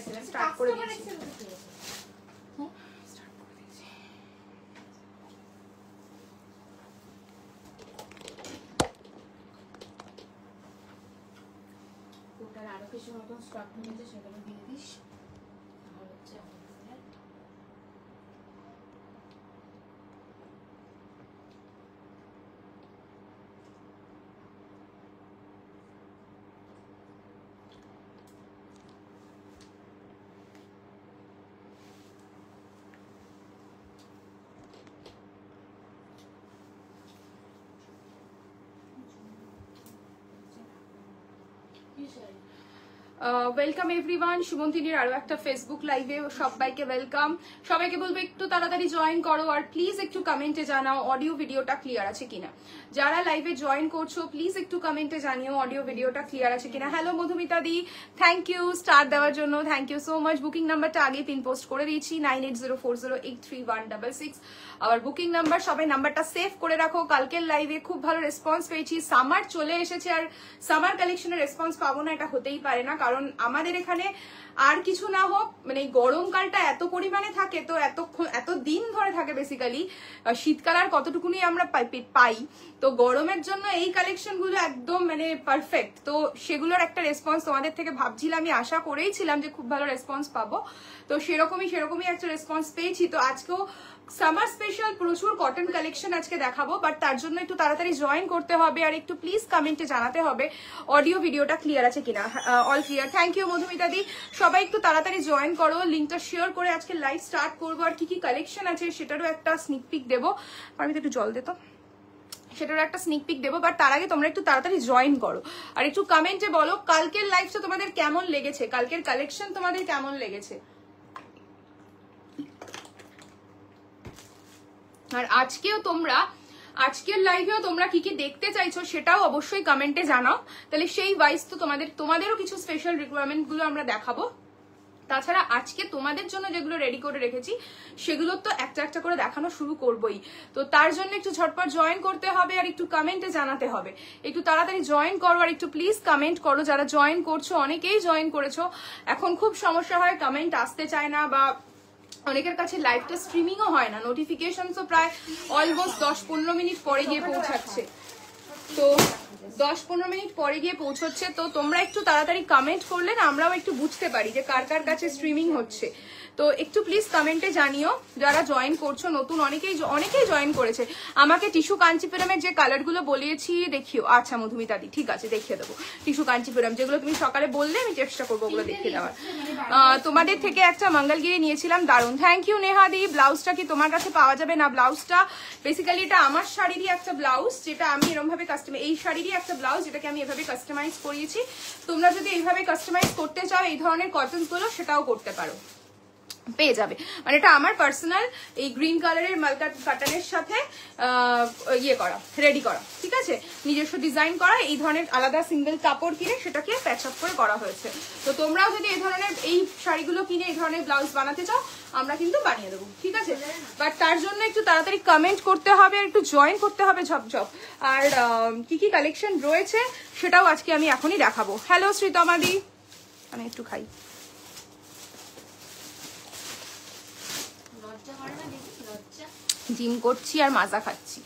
এসেছে, স্টার্ট করে দিয়েছি। ওটার আরো কিছু নতুন স্টক নিয়েছে, সেগুলো দিয়ে দিস। আর হচ্ছে ওয়েলকাম এভরিওয়ান, শুভন্তিনীর আরো একটা ফেসবুক লাইভে সবাইকে ওয়েলকাম। সবাইকে বলবো একটু তাড়াতাড়ি জয়েন করো, আর প্লিজ একটু কমেন্টে জানাও অডিও ভিডিওটা ক্লিয়ার আছে কিনা। যারা লাইভে জয়েন করছো প্লিজ একটু কমেন্টে জানিও অডিও ভিডিওটা ক্লিয়ার আছে কিনা। Hello Madhumita di, thank you star দেওয়ার জন্য, thank you so much. Booking নাম্বারটা আগে পিন পোস্ট করে দিয়েছি 9804083166। আবার বুকিং নাম্বার, সবাই নাম্বারটা সেভ করে রাখো। কালকের লাইভে খুব ভালো রেসপন্স পেয়েছি, সামার চলে এসেছে আর সামার কালেকশনের রেসপন্স পাবো না এটা হতেই পারে না, কারণ আমাদের এখানে আর কিছু না হোক মানে গরমকালটা এত পরিমাণে থাকে, তো এত দিন ধরে থাকে বেসিক্যালি। শীতকাল আর কতটুকুনি আমরা পাই, তো গরমের জন্য এই কালেকশন গুলো একদম মানে পারফেক্ট। তো সেগুলোর একটা রেসপন্স তোমাদের থেকে ভাবছিলাম, আমি আশা করেইছিলাম যে খুব ভালো রেসপন্স পাবো, তো সেরকমই একটা রেসপন্স পেয়েছি। তো আজকেও সামার স্পেশাল প্রচুর কটন কালেকশন আজকে দেখাবো, বাট তার জন্য একটু তাড়াতাড়ি জয়েন করতে হবে আর একটু প্লিজ কমেন্টে জানাতে হবে অডিও ভিডিওটা ক্লিয়ার আছে কিনা। All clear, thank you Madhumita di. সবাই একটু তাড়াতাড়ি জয়েন করো, লিঙ্কটা শেয়ার করে আজকে লাইভ স্টার্ট করবো। আর কি কি কালেকশন আছে সেটারও একটা স্নিক পিক দেবো। আমি তো একটু জল দিত, সেটারও একটা স্নিক পিক দেবো, বাট তার আগে তোমরা একটু তাড়াতাড়ি জয়েন করো আর একটু কমেন্টে বলো কালকের লাইভটা তোমাদের কেমন লেগেছে, কালকের কালেকশন তোমাদের কেমন লেগেছে। আর আজকের লাইভেও তোমরা কি কি দেখতে চাইছো সেটাও অবশ্যই কমেন্টে জানাও, তাহলে সেই ওয়াইজ তো তোমাদেরও কিছু স্পেশাল রিকোয়ারমেন্ট গুলো আমরা দেখাবো। তাছাড়া আজকে তোমাদের জন্য যেগুলো রেডি করে রেখেছি সেগুলো তো একটা একটা করে দেখানো শুরু করবোই, তো তার জন্য একটু ঝটপট জয়েন করতে হবে আর একটু কমেন্টে জানাতে হবে। একটু তাড়াতাড়ি জয়েন করো আর একটু প্লিজ কমেন্ট করো। যারা জয়েন করছো, অনেকেই জয়েন করেছো, এখন খুব সমস্যা হয়, কমেন্ট আসতে চায় না, বা অনেকের কাছে লাইভটা স্ট্রিমিংও হয় না, নোটিফিকেশনসও প্রায় অলমোস্ট 10-15 মিনিট পরে গিয়ে পৌঁছাচ্ছে, তো 10-15 মিনিট পরে গিয়ে পৌঁছচ্ছে। তো তোমরা একটু তাড়াতাড়ি কমেন্ট করলে না আমরাও একটু বুঝতে পারি যে কার কার কাছে স্ট্রিমিং হচ্ছে। তো একটু প্লিজ কমেন্টে জানিও যারা জয়েন করছো নতুন, অনেকেই জয়েন করেছে। আমাকে টিস্যু কাঞ্চিপুরমের যে কালারগুলো বলিয়েছি দেখিও। আচ্ছা মধুমিতা দি, ঠিক আছে দেখিয়ে দেবো টিস্যু কাঞ্চিপুরম, যেগুলো তুমি সকালে বললে আমি চেষ্টা করবো ওগুলো দেখিয়ে দেওয়ার। তোমাদের থেকে একটা মঙ্গলগিরি নিয়েছিলাম, দারুণ, থ্যাংক ইউ নেহা দি। ব্লাউজটা কি তোমার কাছে পাওয়া যাবে? না, ব্লাউজটা বেসিক্যালি এটা আমার শাড়িরই একটা ব্লাউজ, যেটা আমি এরকম ভাবে এই শাড়িরই একটা ব্লাউজ যেটাকে আমি এভাবে কাস্টমাইজ করিয়েছি। তোমরা যদি এইভাবে কাস্টমাইজ করতে চাও এই ধরনের কটন গুলো, সেটাও করতে পারো, পেয়ে যাবে। মানে এটা আমার পার্সোনাল এই গ্রিন কালারের মালকা কাটানের সাথে রেডি করা, ঠিক আছে, নিজস্ব ডিজাইন করা, এই ধরনের আলাদা সিঙ্গেল কাপড় কিনে সেটাকে প্যাচ আপ করে করা হয়েছে। তো তোমরাও যদি এই ধরনের এই শাড়িগুলো কিনে এই ধরনের ব্লাউজ বানাতে চাও আমরা কিন্তু বানিয়ে দেবো, ঠিক আছে। বাট তার জন্য একটু তাড়াতাড়ি কমেন্ট করতে হবে, একটু জয়েন করতে হবে ঝপঝপ। আর কি কি কালেকশন রয়েছে সেটাও আজকে আমি এখনই দেখাবো। হ্যালো শ্রীতমাদি, আমি একটু খাই, জিম করছি আর মাজা খাচ্ছি।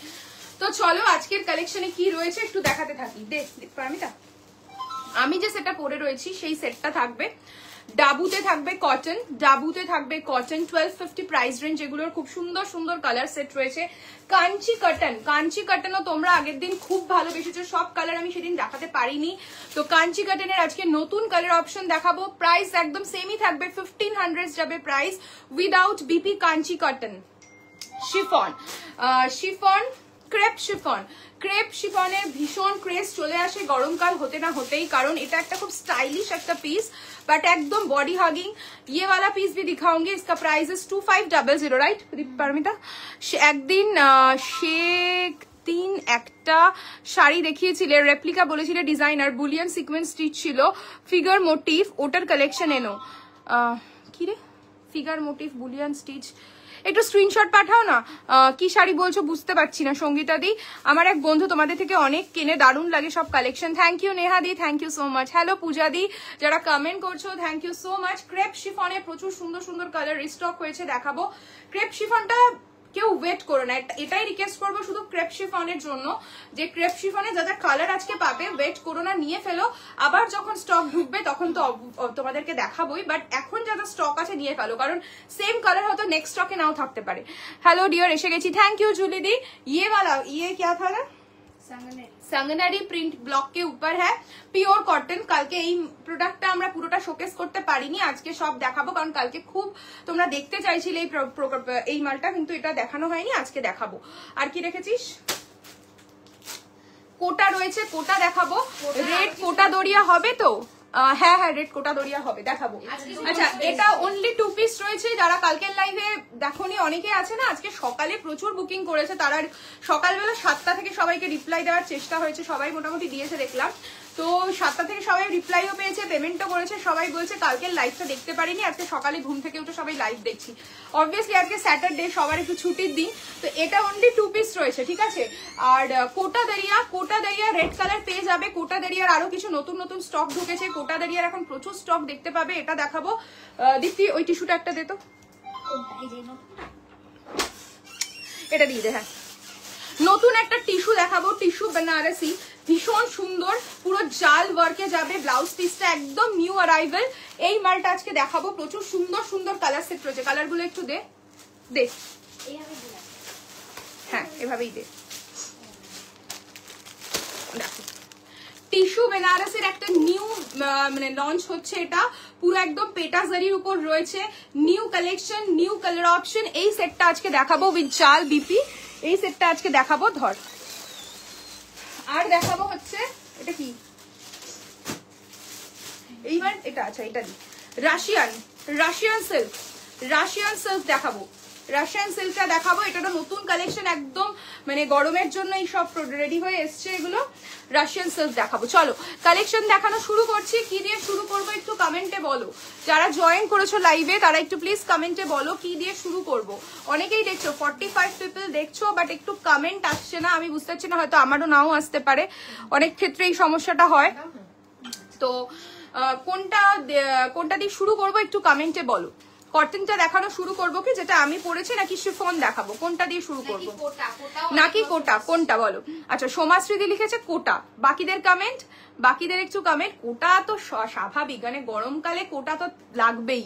তো চলো আজকের কালেকশনে কি রয়েছে একটু দেখাতে থাকি। আমি যে সেটটা পরে রয়েছি সেই সেটটা থাকবে ডাবুতে, থাকবে কটন, 1250 প্রাইস রেঞ্জ, এগুলোর খুব সুন্দর সুন্দর কালার সেট রয়েছে। কাঞ্চি কটনও তোমরা আগের দিন খুব ভালোবেসেছো, সব কালার আমি সেদিন দেখাতে পারিনি, তো কাঞ্চি কটনের আজকে নতুন কালার অপশন দেখাবো। প্রাইস একদম সেমই থাকবে, 1500 যাবে price, without BP Kanchi cotton. Chiffon crepe শিফনের ভীষণ ক্রেজ চলে আসে গরমকাল হতে না হতেই, কারণ এটা একটা খুব স্টাইলিশ একটা পিস, बट एकदम बॉडी हगिंग। ये वाला पीस भी दिखाऊंगी, इसका प्राइस इज 2500, राइट परमिता? একদিন একটা শাড়ি দেখিয়েছিলে, রেপ্লিকা বলেছিলে ডিজাইনার, বুলিয়ান সিকোয়েন্স স্টিচ ছিল, ফিগার মোটিভ, ওটার কালেকশন এনো। কি রে ফিগার মোটিভ বুলিয়ান স্টিচ, একটু স্ক্রিনশট পাঠাও না। কি শাড়ি বলছো বুঝতে পারছি না সঙ্গীতা দি। আমার এক বন্ধু তোমাদের থেকে অনেক কেনে, দারুণ লাগে সব collection. Thank you Neha di, thank you so much. Hello Puja di, যারা কমেন্ট করছো thank you so much. Crepe শিফনে প্রচুর সুন্দর সুন্দর কালার রিস্টক হয়েছে, দেখাবো। ক্রেপ শিফনটা কেউ ওয়েট করো না, এটাই রিকোয়েস্ট করবো শুধু ক্রেপ শিফনের জন্য, যে ক্রেপ শিফনে যা যা কালার আজকে পাবে ওয়েট করো না, নিয়ে ফেলো। আবার যখন স্টক ঢুকবে তখন তো তোমাদেরকে দেখাবোই, বাট এখন যা যা স্টক আছে নিয়ে ফেলো, কারণ সেম কালার হয়তো নেক্সট স্টকে নাও থাকতে পারে। হ্যালো ডিয়ার, এসে গেছি। থ্যাংক ইউ জুলি दी। ये वाला ये क्या था ना, संगनेरी प्रिंट ब्लॉक के ऊपर है, পিওর কটন। কালকে এই প্রোডাক্টটা আমরা পুরোটা শোকেস করতে পারিনি, আজকে সব দেখাবো, কারণ কালকে খুব তোমরা দেখতে চাইছিলে এই মালটা, কিন্তু এটা দেখানো হয়নি, আজকে দেখাবো। আর কি রেখেছিস? কোটা রয়েছে, কোটা দেখাবো। রেড কোটা দড়িয়া হবে তো? হ্যাঁ হ্যাঁ, রেড কোটা দড়িয়া হবে, দেখাবো। আচ্ছা, এটা অনলি 2 পিস রয়েছে। যারা কালকের লাইভে দেখোনি, অনেকে আছে না আজকে সকালে প্রচুর বুকিং করেছে, তারা সকালবেলা 7টা থেকে সবাইকে রিপ্লাই দেওয়ার চেষ্টা হয়েছে, সবাই মোটামুটি দিয়েছে দেখলাম। তো 7টা থেকে সবাই রিপ্লাইও পেয়েছে, পেমেন্টও করেছে। সবাই বলছে কালকের লাইভটা দেখতে পারিনি, আজকে সকালে ঘুম থেকে উঠে সবাই লাইভ দেখছি। অবভিয়াসলি আজকে স্যাটারডে, সবার একটু ছুটির দিন, তো এটা অনলি 2 পিস রয়েছে, ঠিক আছে। আর কোটা দাঁড়িয়া রেড কালার পেয়ে যাবে। কোটা দাঁড়িয়ার আরো কিছু নতুন নতুন স্টক ঢুকেছে, কোটা দাঁড়িয়ার এখন প্রচুর স্টক দেখতে পাবে, এটা দেখাবো। দীপ্তি ওই টিস্যুটা একটা দে তো, এটা দিয়ে দে। হ্যাঁ, নতুন একটা টিস্যু দেখাবো, টিস্যু বেনারসি, ভীষণ সুন্দর, পুরো জাল ওয়ার্কে যাবে। ব্লাউজ পিসটা একদম নিউ অ্যারাইভেল। এই মালটা আজকে দেখাবো, প্রচুর সুন্দর সুন্দর কালার সেট রয়েছে। কালারগুলো একটু দে দে, হ্যাঁ এভাবেই দে। দেখো, টিস্যু বেনারসের একটা নিউ মানে লঞ্চ হচ্ছে, এটা পুরো একদম পেটা জারির উপর রয়েছে, new collection, new colour option. এই সেটটা আজকে দেখাবো উইথ জাল বিপি, এই সেটটা আজকে দেখাবো। ধর, আর দেখাবো হচ্ছে এটা কি, এইবার এটা, আচ্ছা এটা দি, রাশিয়ান সিল্ক দেখাবো। রাশিয়ান সিল্কটা দেখাবো, এটা তো নতুন কালেকশন, একদম মানে গরমের জন্য এই সব রেডি হয়ে এসছে এগুলো। রাশিয়ান সিল্ক দেখাবো। চলো কালেকশন দেখানো শুরু করছি। কি দিয়ে শুরু করবো একটু কমেন্টে বলো। যারা জয়েন করেছো লাইভে তারা একটু প্লিজ কমেন্টে বলো কি দিয়ে শুরু করব। অনেকেই দেখছো, 45 পিপল দেখছো, বাট একটু কমেন্ট আসছে না, আমি বুঝতে পারছি না, হয়তো আমারও নাও আসতে পারে, অনেক ক্ষেত্রে এই সমস্যাটা হয়। তো কোনটা দিয়ে শুরু করবো একটু কমেন্টে বলো। কটনটা দেখানো শুরু করবো কি, যেটা আমি পরেছি, নাকি শিফন দেখাবো? কোনটা দিয়ে শুরু করবো? নাকি কোটা, কোনটা বলো। আচ্ছা, সোমাশ্রীদি লিখেছে কোটা। বাকিদের কমেন্ট, বাকিদের একটু কমেন্ট। কোটা তো স্বাভাবিক, মানে গরমকালে কোটা তো লাগবেই।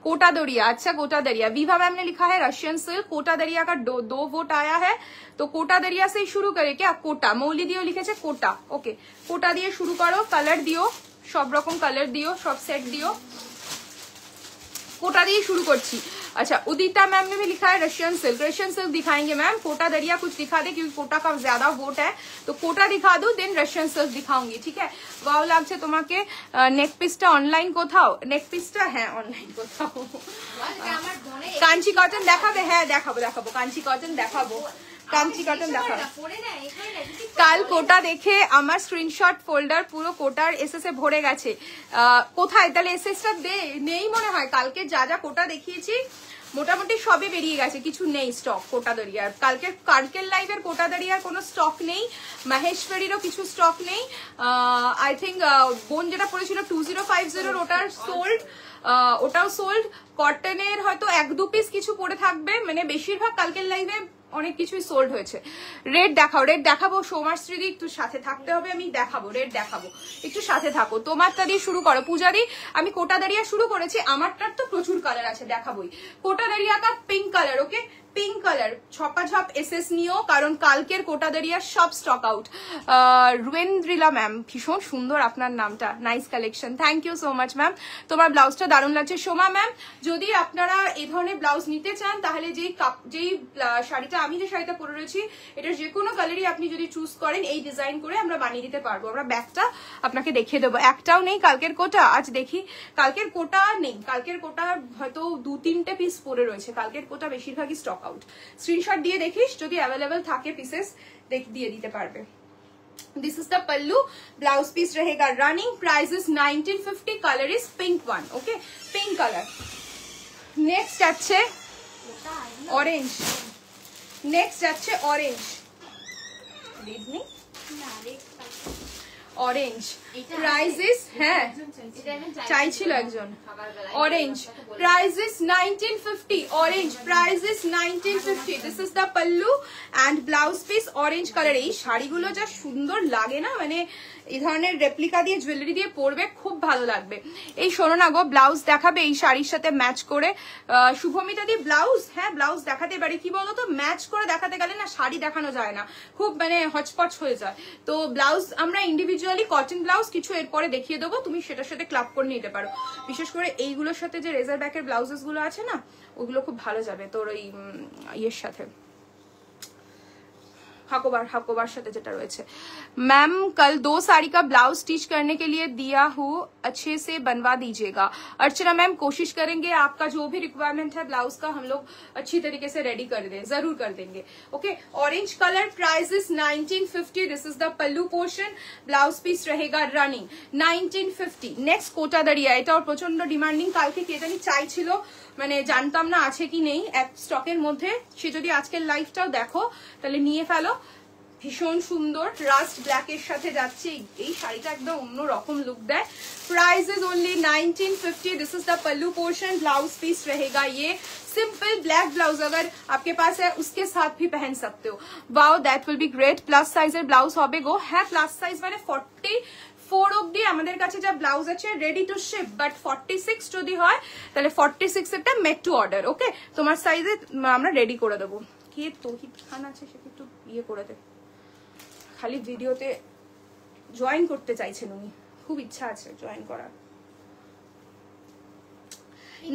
कोटा दरिया, अच्छा कोटा दरिया। विभा मैम ने लिखा है रशियन सिल्क। कोटा दरिया का दो वोट आया है, तो कोटा दरिया से ही शुरू करे क्या? कोटा मौली दियो लिखे कोटा, ओके कोटा दिए शुरू करो। कलर दियो, सब रकम कलर दियो, सब सेट दियो। कोटा दिए शुरू करছি। अच्छा, उदिता मैम ने भी लिखा है रशियन सिल्क। रशियन सिल्क दिखाएंगे मैम। कोटा दरिया कुछ दिखा दे, क्योंकि कोटा का ज्यादा वोट है, तो कोटा दिखा दो, देन रशियन सिल्क दिखाऊंगी, ठीक है। वाओ লাগছে তোমাকে। নেক পিসটা অনলাইন কোথাও? নেক পিসটা হ্যাঁ অনলাইন কোথাও। কাঞ্চি কটন দেখাবে? হ্যাঁ দেখাবো দেখাবো, কাঞ্চি কটন দেখাবো, কাঞ্চি কটন দেখাবো। কাল কোটা দেখে আমার স্ক্রিনশট ফোল্ডার পুরো কোটার এসএস এ ভরে গেছে। কোথায় তাহলে এসএসটা নেই মনে হয়। কালকে যা যা কোটা দেখিয়েছি মোটামুটি সবই বেরিয়ে গেছে, কিছু নেই স্টক কোটা দরিয়ার। কালকের লাইভের কোটা দরিয়ার কোনো স্টক নেই, মাহেশ্বরীরও কিছু স্টক নেই। আই থিঙ্ক বোন যেটা পড়েছিল 2050 ওটার সোল্ড, ওটাও সোল্ড। কটনের হয়তো 1-2 পিস কিছু পড়ে থাকবে, মানে বেশিরভাগ কালকের লাইভে অনেক কিছুই সোল্ড হয়েছে। রেড দেখাও, রেড দেখাবো। সোমাশ্রী একটু সাথে থাকতে হবে, আমি দেখাবো, রেড দেখাবো, একটু সাথে থাকো। তোমারটা দিয়ে শুরু করো পূজাদি। আমি কোটা দাঁড়িয়া শুরু করেছি, আমারটার তো প্রচুর কালার আছে, দেখাবোই। কোটা দাঁড়িয়া কা pink colour, okay pink colour ছপাঝপ এসএস নিও, কারণ কালকের কোটা দাঁড়িয়ার সব স্টক আউট। রুয়েন্দ্রিলা ম্যাম, ভীষণ সুন্দর আপনার নামটা, nice collection, thank you so much ma'am. তোমার ব্লাউজটা দারুণ লাগছে। সোমা ম্যাম, যদি আপনারা এই ধরনের ব্লাউজ নিতে চান, তাহলে যেই শাড়িটা আমি যে শাড়িটা পরে রয়েছি, এটার যে কোনো কালারই আপনি যদি চুজ করেন, এই ডিজাইন করে আমরা বানিয়ে দিতে পারবো। আমরা ব্যাগটা আপনাকে দেখিয়ে দেবো। একটাও নেই কালকের কোটা, আজ দেখি। কালকের কোটা নেই, কালকের কোটা হয়তো 2-3টে পিস পরে রয়েছে। কালকের কোটা বেশিরভাগই স্টক আউট। স্ক্রিনশট দিয়ে দেখিস, যদি অ্যাভেলেবল থাকে পিসেস দিয়ে দিতে পারবে। This is the pallu, blouse piece रहेगा running, price is 1950, color is pink one, okay pink color। Next আছে অরেঞ্জ, নেক্সট যাচ্ছে অরেঞ্জ, অরেঞ্জ প্রাইসেস, হ্যাঁ চাইছিল একজন, orange prices 1950, orange prices 1950, this is the pallu and blouse piece orange colour. এই শাড়িগুলো যা সুন্দর লাগে না, মানে এই ধরনের রেপ্লিকা দিয়ে জুয়েলারি দিয়ে পরবে খুব ভালো লাগবে। এই শোনো না গো, ব্লাউজ দেখাবে এই শাড়ির সাথে ম্যাচ করে? শুভমিতা দি ব্লাউজ, হ্যাঁ ব্লাউজ দেখাতে পারি, কি বলতো ম্যাচ করে দেখাতে গেলে না শাড়ি দেখানো যায় না, খুব মানে হচপচ হয়ে যায়। তো ব্লাউজ আমরা ইন্ডিভিজুয়ালি কটন ব্লাউজ কিছু এরপরে দেখিয়ে দেবো, তুমি সেটার সাথে ক্লাব করে নিতে পারো। বিশেষ করে এইগুলোর সাথে যে রেজার ব্যাকের ব্লাউজেস গুলো আছে না, ওগুলো খুব ভালো যাবে তোর ওই ইয়ের সাথে, हाकोबार साथे जेटा रयेछे। मैम कल 2 साड़ी का ब्लाउज स्टिच करने के लिए दिया हूँ, अच्छे से बनवा दीजिएगा। अर्चना मैम कोशिश करेंगे आपका जो भी रिक्वायरमेंट है ब्लाउज का हम लोग अच्छी तरीके से रेडी कर दें, जरूर कर देंगे। Okay, orange colour price is 1950, this is the pallu portion, blouse piece रहेगा रनिंग 1950। नेक्स्ट कोटा दरिया, এটা প্রচন্ড ডিমান্ডিং, কালকে কে জানি চাইছিল, মানে জানতাম না আছে কি নেই এক স্টকের মধ্যে, সে যদি আজকের লাইভটাও দেখো তাহলে নিয়ে ফেলো। ভীষণ সুন্দর রাস্ট ব্ল্যাক এর সাথে যাচ্ছে, এই শাড়িটা একদম অন্য রকম লুক দেয়। Price is only 1950, this is the pallu portion, blouse piece रहेगा ये सिंपल ब्लैक ब्लाउज, अगर आपके पास है उसके साथ भी पहन सकते हो। Wow that will be great. Plus scissor blouse হবে গো, হ্যাঁ প্লাস সাইজ মানে 44 অবধি আমাদের কাছে যা ব্লাউজ আছে রেডি টু শিপ, বাট 46 যদি হয় তাহলে 46 এটা মেড টু অর্ডার। ওকে, তোমার সাইজে আমরা রেডি করে দেবো। কে তৌহিদ খান আছে সে একটু ইয়ে করে দে, খালি ভিডিওতে জয়েন করতে চাইছেন উনি, খুব ইচ্ছা আছে জয়েন করার।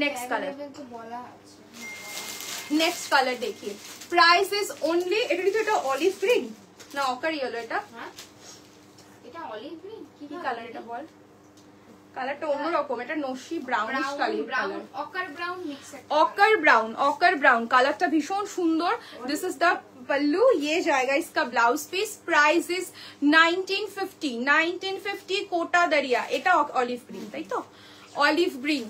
नेक्स्ट कलर, नेक्स्ट कलर देखिए, प्राइस इज ओनली, এটা কি এটা অলিভ গ্রিন না অকার ইয়েলো? এটা এটা অলিভ গ্রিন, কি কালার এটা বল? কালারটা অন্যরকম, এটা নসি ব্রাউনিশ কালার, অকার ব্রাউন মিক্স, অকার ব্রাউন কালারটা ভীষণ সুন্দর। দিস ইজ দ্য पल्लू, ये जाएगा इसका blouse piece, price is 1950 Kota Doria, এটা অলিভ গ্রিন তাই তো, অলিভ গ্রিন।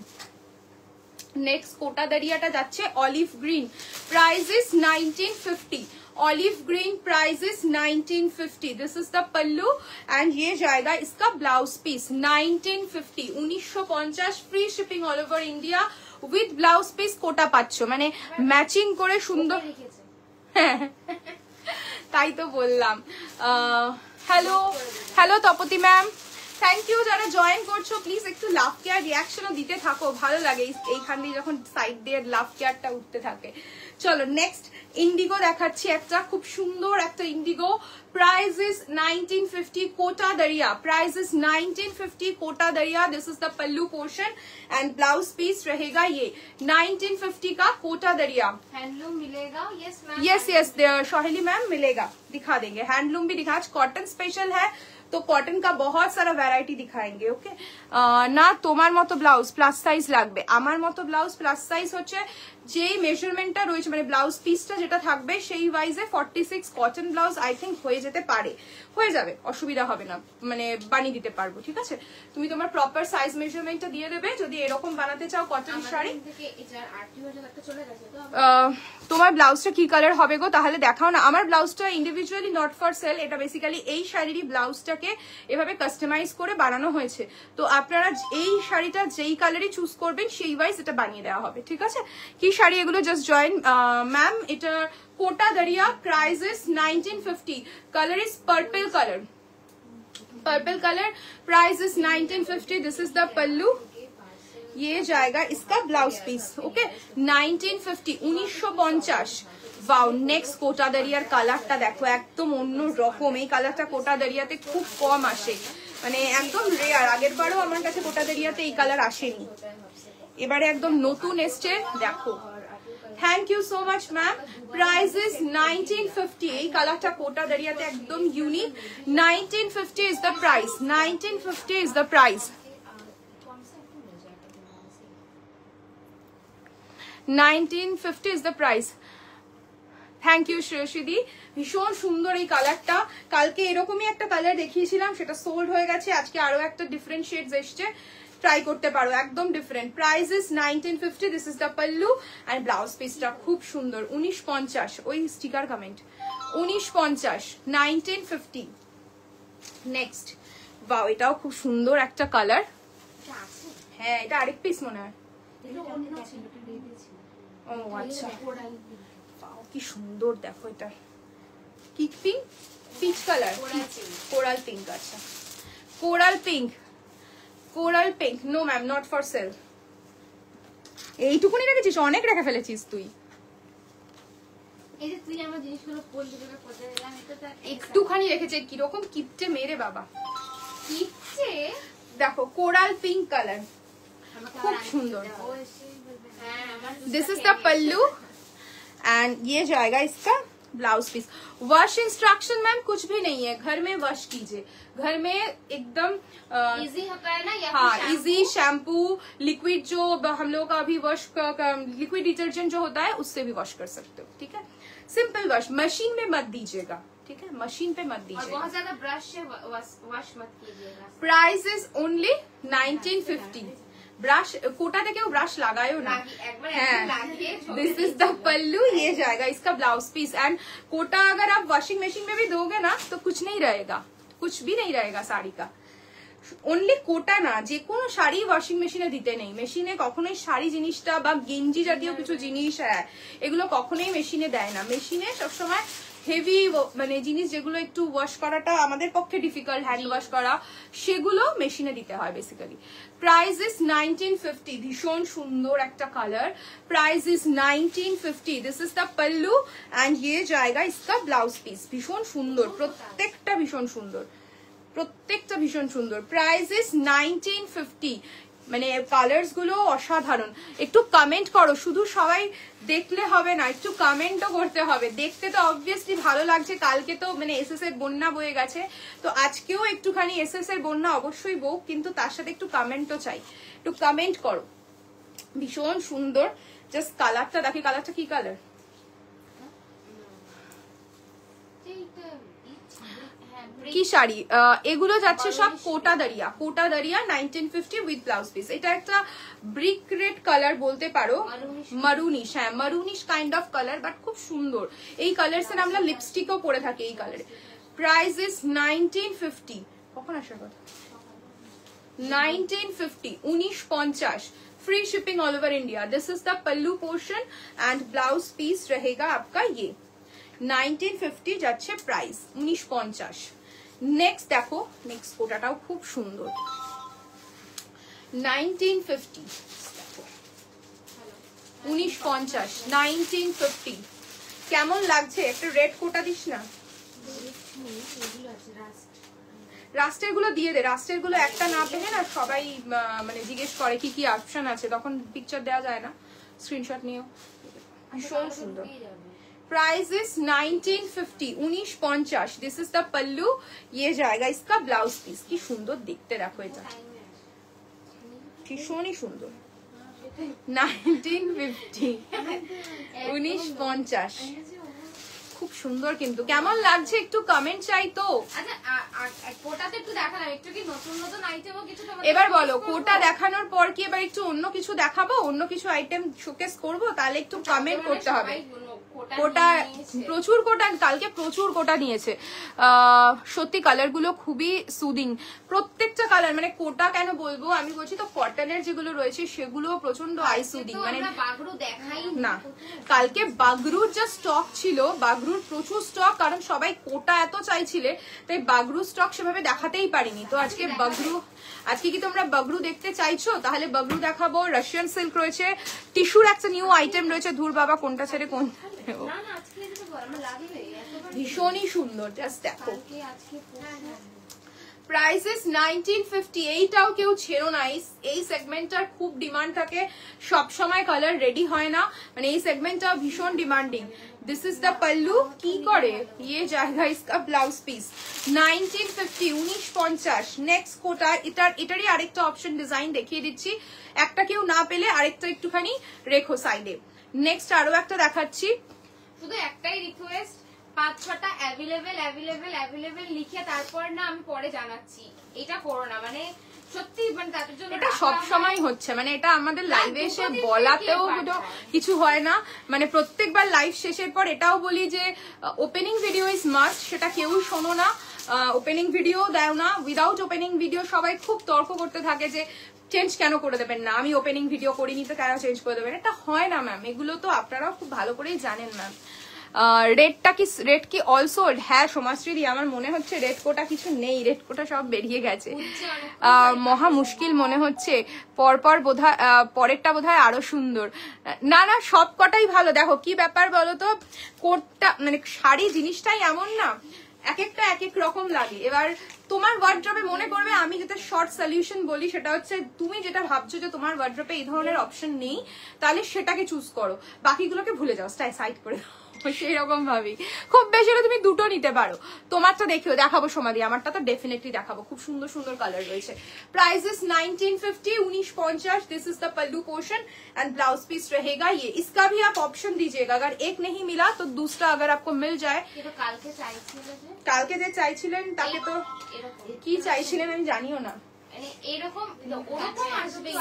नेक्स्ट कोटा दरियाटा যাচ্ছে olive green, price is 1950, olive green price is 1950, this is the pallu and ये जाएगा इसका blouse piece 1950, 1950 free shipping all over India with blouse piece Kota पाচ্ছো, মানে ম্যাচিং করে সুন্দর। তাই তো বললাম। Hello hello Tapati ma'am, thank you যারা জয়েন করছো, প্লিজ একটু লাভ কেয়ার রিয়াকশনও দিতে থাকো, ভালো লাগে এইখান দিয়ে যখন সাইড দিয়ে লাভ কেয়ারটা উঠতে থাকে। চলো নেক্সট ইন্ডিগো দেখাচ্ছি, একটা খুব সুন্দর একটা Indigo, price is 1950 Kota Doria, price is 1950 Kota Doria, this is the pallu portion and blouse piece रहेगा ये 1950 का कोटा दरिया। हैंडलूम मिलेगा? Yes ma'am, yes yes Soheli ma'am मिलेगा, दिखा देंगे, हैंडलूम भी दिखा, कॉटन स्पेशल है तो कॉटन का बहुत सारा वैरायटी दिखाएंगे। ओके, ना তোমার মতো ব্লাউজ প্লাস সাইজ লাগবে, আমার মতো ব্লাউজ প্লাস সাইজ হচ্ছে যেই মেজারমেন্টটা রয়েছে, মানে ব্লাউজ পিসটা যেটা থাকবে সেই ওয়াইজে 46 কটন ব্লাউজ আই থিঙ্ক হয়ে যেতে পারে, হয়ে যাবে, অসুবিধা হবে না, মানে বানিয়ে দিতে পারবো। ঠিক আছে, তুমি তোমার প্রপার সাইজ মেজারমেন্টটা দিয়ে দেবে যদি এরকম বানাতে চাও কটন শাড়ি। তোমার ব্লাউজটা কি কালার হবে গো তাহলে দেখাও না। আমার ব্লাউজটা ইন্ডিভিজুয়ালি নট ফর সেল, এটা বেসিক্যালি এই শাড়িরই ব্লাউজটাকে এভাবে কাস্টমাইজ করে বানানো হয়েছে, তো আপনারা এই শাড়িটা যেই কালারই চুজ করবেন সেই ওয়াইজ এটা বানিয়ে দেওয়া হবে। ঠিক আছে, কি শাড়ি এগুলো জাস্ট জয়েন। ম্যাম এটা Kota Doria, price is 1950, colour is purple colour, price is 1950, this is the pallu, ये जाएगा इसका blouse piece. Okay, 1950 1950। Wow, next Kota दरियार কালারটা দেখো, একদম অন্য রকম, এই কালারটা কোটা দরিয়াতে খুব কম আসে, মানে একদম রেয়ার, আগের বারও আমার কাছে কোটা দরিয়াতে এই কালার আসেনি, এবারে একদম নতুন এসছে, দেখো। Thank you so much ma'am, price is 1950, এই কালারটা কোটা দরিয়াতে একদম unique, 1950 is the price, 1950 is the price, 1950 is the price. Thank you শ্রেয়সীদি, ভীষণ সুন্দর এই কালারটা, কালকে এরকমই একটা কালার দেখিয়েছিলাম, সেটা সোল্ড হয়ে গেছে, আজকে আরো একটা ডিফারেন্ট শেডস এসছে, ট্রাই করতে পারো, একদম different. Price is 1950, this is the pallu and blouse পিসটা খুব সুন্দর। 1950, ওই স্টিকার কমেন্ট 1950, 1950। নেক্সট, বাও এটাও খুব সুন্দর একটা কালার। হ্যাঁ এটা আরেক পিস মনে হয়। ও আচ্ছা, কি সুন্দর দেখো, এটা কি pink, peach colour, coral pink. আচ্ছা coral pink, coral pink. No ma'am, not for sale. এইটুকুনি রেখেছিস, অনেক রেখে ফেলেছিস তুই। এই যে তুই আমার জিনিসগুলো বললি তোকে পচে দিলাম, এটা তো একটুখানি রেখেছে, কিরকম কিপটে মেরে বাবা। কিচ্ছে দেখো কোরাল পিঙ্ক কালার, खूब सुंदर। This is the pallu and ये जाएगा इसका blouse piece. Wash instruction ma'am कुछ भी नहीं है, घर में वॉश कीजिए, घर में एकदम इजी होता है ना। या हाँ इजी शैम्पू लिक्विड जो हम लोग का अभी वॉश लिक्विड डिटर्जेंट जो होता है उससे भी वॉश कर सकते हो, ठीक है। सिंपल वॉश, मशीन में मत दीजिएगा, ठीक है, मशीन पे मत दीजिएगा। बहुत ज्यादा ब्रश से वॉश मत कीजिएगा। Price is only 1950। Brush Kota থেকে ब्रश लगायो ना, दिस इज द पल्लू, ये जाएगा इसका ब्लाउज पीस। एंड कोटा अगर आप वॉशिंग मशीन में भी दोगे ना तो कुछ नहीं रहेगा, कुछ भी नहीं रहेगा শাড়ি का। অনলি কোটা না, যে কোনো শাড়ি ওয়াশিং মেশিনে দিতে নেই। মেশিনে কখনোই শাড়ি জিনিসটা বা গেঞ্জি জাতীয় কিছু জিনিস, হ্যাঁ এগুলো কখনোই মেশিনে দেয় না। মেশিনে সবসময় হেভি মানে জিনিস যেগুলো একটু ওয়াশ করাটা আমাদের পক্ষে ডিফিকাল্ট, হ্যান্ড ওয়াশ করা, সেগুলো মেশিনে দিতে হয় বেসিক্যালি। প্রাইস ইজ 1950, ভীষণ সুন্দর একটা colour. Price is 1950, this is the pallu and ইয়ে জায়গা ইসকা ব্লাউজ পিস। ভীষণ সুন্দর, প্রত্যেকটা ভীষণ সুন্দর, প্রত্যেকটা ভীষণ সুন্দর। প্রাইস ইজ 1950, মানে কালার্স গুলো অসাধারণ। একটু কমেন্ট করো, শুধু সবাই দেখলে হবে না, একটু কমেন্টও করতে হবে। দেখতে তো অবভিয়াসলি ভালো লাগছে, কালকে তো মানে এসএস এর বন্যা বয়ে গেছে, তো আজকেও একটুখানি এসএস এর বন্যা অবশ্যই বউ, কিন্তু তার সাথে একটু কমেন্টও চাই, একটু কমেন্ট করো। ভীষণ সুন্দর, জাস্ট কালারটা দেখি, কালারটা কি কালার? কি শাড়ি এগুলো যাচ্ছে সব কোটা দারিয়া, কোটা দারিয়া 1950 উইথ ব্লাউজ পিস। এটা একটা ব্রিক রেড কালার বলতে পারো, মারুনিশ, হ্যাঁ মারুনিশ কাইন্ড অফ কালার, বাট খুব সুন্দর। এই কালারস এর আমরা লিপস্টিকও পরে থাকি এই কালারে। Price is 1950। কখন আসার কথা? 1950, 1950। Free shipping all over India. This is the pallu portion and blouse piece रहेगा आपका ये 1950 যাচ্ছে প্রাইস, 1950। নেক্সট দেখো, নেক্সট কোটাটাও খুব সুন্দর, 1950, 1950, 1950। কেমন লাগছে? একটা রেড কোটা দিস না, রাস্টের গুলো দিয়ে দে। রাস্টের গুলো একটা না পেলে না সবাই মানে জিজ্ঞেস করে কি কি অপশন আছে, তখন পিকচার দেওয়া যায় না, স্ক্রিনশট নিও। ভীষণ সুন্দর। Price is 1950, 1950। This is the pallu, ये जाएगा इसका ब्लाउज पीस। की सुंदर देखते देखो, এটা ভীষণই সুন্দর। 1950, 1950, খুব সুন্দর। কিন্তু কেমন লাগছে একটু কমেন্ট চাই তো। আচ্ছা কোটাতে একটু দেখালাম, একটু কি নতুন নতুন আইটেমও কিছু এবার বলো, কোটা দেখানোর পর কি এবার একটু অন্য কিছু দেখাবো, অন্য কিছু আইটেম শোকেস করব? তাহলে একটু কমেন্ট করতে হবে। কোটা প্রচুর, কোটা কালকে প্রচুর কোটা নিয়েছে সত্যি। কালার গুলো খুবই সুদিং, প্রত্যেকটা কালার। মানে কোটা কেন বলবো, আমি বলছি তো কটনের যেগুলো রয়েছে সেগুলো প্রচন্ড আই সুদিং। মানে না, কালকে বাগরুর যা স্টক ছিল, বাগরুর প্রচুর স্টক, কারণ সবাই কোটা এত চাইছিলে, তাই বাগরু স্টক সেভাবে দেখাতেই পারিনি। তো আজকে বাগরু, আজকে কি তোমরা বাগরু দেখতে চাইছো? তাহলে বাগরু দেখাবো। রাশিয়ান সিল্ক রয়েছে, টিস্যুর একটা নিউ আইটেম রয়েছে। ধুর বাবা, কোনটা ছেড়ে কোন, ভীষণই সুন্দর, জাস্ট দেখো। Price is 1950। এইটাও কেউ ছেড়ো না, এই সেগমেন্টটার খুব ডিমান্ড থাকে, সব সময় কালার রেডি হয় না, মানে এই সেগমেন্টটা ভীষণ demanding. This is the pallu, কি করে ইয়ে জায়গা ইসকা ব্লাউজ পিস। 1950, 1950। নেক্সট কোটা, এটারই আরেকটা অপশন ডিজাইন দেখিয়ে দিচ্ছি, একটা কেউ না পেলে আরেকটা একটুখানি রেখো সাইডে। নেক্সট আরো একটা দেখাচ্ছি, শুধু একটাই রিকোয়েস্ট, 5-6টা অ্যাভেলেবেল লিখে তারপর না আমি পরে জানাচ্ছি, এটা করো না। মানে সত্যি মানে তাদের জন্য এটা সব সময় হচ্ছে, মানে এটা আমাদের লাইভে এসে বলাতেও কিছু হয় না, মানে প্রত্যেকবার লাইভ শেষের পর এটাও বলি যে ওপেনিং ভিডিও ইজ মাস্ট, সেটা কেউ শোনো না, ওপেনিং ভিডিও দেও না। উইদাউট ওপেনিং ভিডিও সবাই খুব তর্ক করতে থাকে যে চেঞ্জ কেন করে দেবেন না, আমি ওপেনিং ভিডিও করিনি তো কেন চেঞ্জ করে দেবেন, এটা হয় না ম্যাম, এগুলো তো আপনারাও খুব ভালো করেই জানেন ম্যাম। রেড কি অলসো, হ্যাঁ সোমাশ্রী দি আমার মনে হচ্ছে রেড কোটা কিছু নেই, রেড কোটা সব বেরিয়ে গেছে, মহা মুশকিল মনে হচ্ছে, পরপর বোধহয় পরেরটা বোধহয় আরো সুন্দর। না না সব কটাই ভালো, দেখো কি ব্যাপার বলো তো, কোটটা মানে শাড়ি জিনিসটাই এমন না, এক একটা এক এক রকম লাগে। এবার তোমার ওয়ার্ড্রপে মনে করবে, আমি যেটা শর্ট সলিউশন বলি সেটা হচ্ছে তুমি যেটা ভাবছো যে তোমার ওয়ার্ড্রপে এই ধরনের অপশন নেই, তাহলে সেটাকে চুজ করো, বাকিগুলোকে ভুলে যাও, সাইড করে দাও, সেই রকম ভাবি। খুব বেশি হলে তুমি দুটো নিতে পারো, তোমারটা দেখাবো সোমাদি, আমারটা তো ডেফিনেটলি দেখাবো, খুব সুন্দর সুন্দর কালার রয়েছে। Prices 1950 1950। This is the pallu portion and blouse piece रहेगा ये, इसका भी आप ऑप्शन दीजिएगा, अगर एक नहीं मिला तो दूसरा अगर आपको मिल जाए। কালকে যে চাইছিলেন তাকে তো কি চাইছিলেন আমি জানিও না,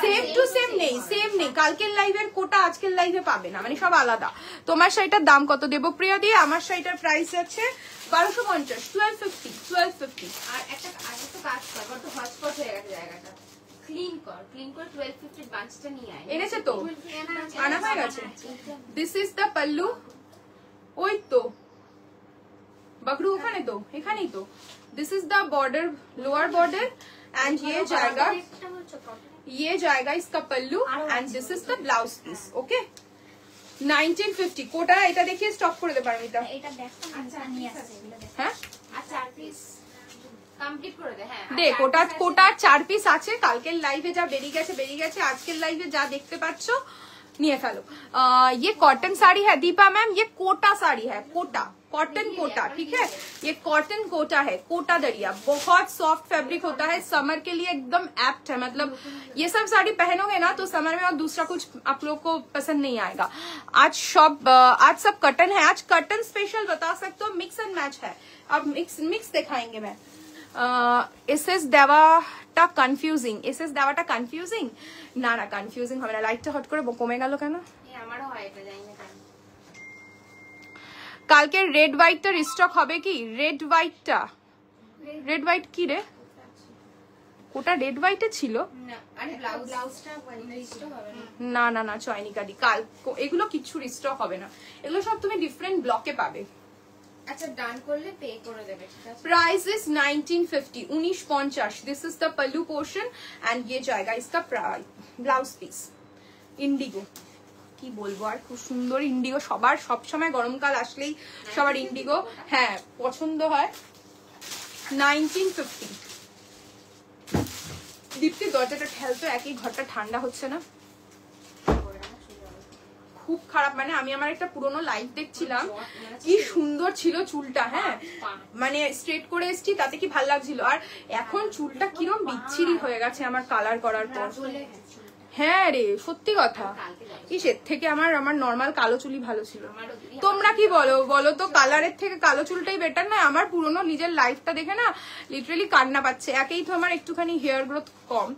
সেম টু সেম নেই, সেম নেই, কালকের লাইভের কোটা আজকের লাইভে পাবে না, মানে সব আলাদা। তোমার শাড়িটার দাম কত দেবো প্রিয়া দিয়ে? আমার শাড়িটার প্রাইস আছে 1250, 1250। আর একটা কাজ কর, বড় হটস্পট হয়ে গেছে জায়গাটা, ক্লিন কর 1250 বাঞ্চটা নিয়ে আয়। এনেছে তো, আনা হয়ে গেছে। দিস ইজ দ্য পাল্লু, ওই তো बकरू ওখানে তো, এখানেই তো। This is the border, lower border and ये जाएगा इसका पल्लू and this is the blouse piece. Okay 1950 Kota, এটা দেখিয়ে স্টপ করে দে পারমিতা, এটা দেখো আচ্ছা নিয়ে আসছে হ্যাঁ আচ্ছা 4 পিস কমপ্লিট করে দে। হ্যাঁ দে, কোটা 4 পিস আছে, কালকের লাইভে যা বেরিয়ে গেছে, আজকের লাইভে যা দেখতে পাচ্ছ নিয়ে ফেলো। ये कॉटन साड़ी है दीपा मैम, ये कोटा साड़ी है, कोटा कॉटन कोटा, ठीक है, ये कॉटन कोटा है, कोटा दरिया, बहुत सॉफ्ट फैब्रिक होता है, समर के लिए एकदम एप्ट है, मतलब ये सब साड़ी पहनोगे ना तो समर में और दूसरा कुछ आप लोग को पसंद नहीं आएगा। आज सब कॉटन है, आज कॉटन स्पेशल बता सकते हो, मिक्स एंड मैच है, अब मिक्स दिखाएंगे मैं। এসএস দেওয়াটা কনফিউজিং, না কনফিউজিং হবে না, লাইটটা হট করে কমে গেল কেন? আমারও হয় এটা, জানি না কেন। কালকে রেড হোয়াইটটা রিস্টক হবে কি? রেড হোয়াইট কি রে, ওটা রেড হোয়াইটে ছিল না, আরে ব্লাউজটা রিস্টক হবে না, না চয়নিকাদি, কাল এগুলো কিছু রিস্টক হবে না, এগুলো সব তুমি ডিফারেন্ট ব্লকে পাবে। আচ্ছা ডান করলে পে করে দেবে, ঠিক আছে। Price is 1950, 1950। This is the pallu portion and ये जाएगा इसका ब्लाउज पीस। इंडिगो কি বলবো আর, খুব সুন্দর ইন্ডিগো, সবার সব সময় গরমকাল আসলেই সবার ইন্ডিগো হ্যাঁ পছন্দ হয়। 1950। দীপ্তি দরজাটা ঠেলতো, একই ঘরটা ঠান্ডা হচ্ছে না, খুব খারাপ। মানে আমি আমার একটা পুরোনো লাইভ দেখছিলাম, কি সুন্দর ছিল চুলটা, হ্যাঁ মানে স্ট্রেট করে এসছি, তাতে কি ভাল লাগছিল, আর এখন চুলটা কিরম বিচ্ছিরি হয়ে গেছে আমার কালার করার পর। হ্যাঁ রে সত্যি কথা, এর থেকে আমার নর্মাল কালো চুলই ভালো ছিল। তোমরা কি বলো তো, কালারের থেকে কালো চুলটাই বেটার না? আমার পুরোনো নিজের লাইফটা দেখে না লিটারালি কান্না পাচ্ছে। একেই তো আমার একটুখানি হেয়ার গ্রোথ কম,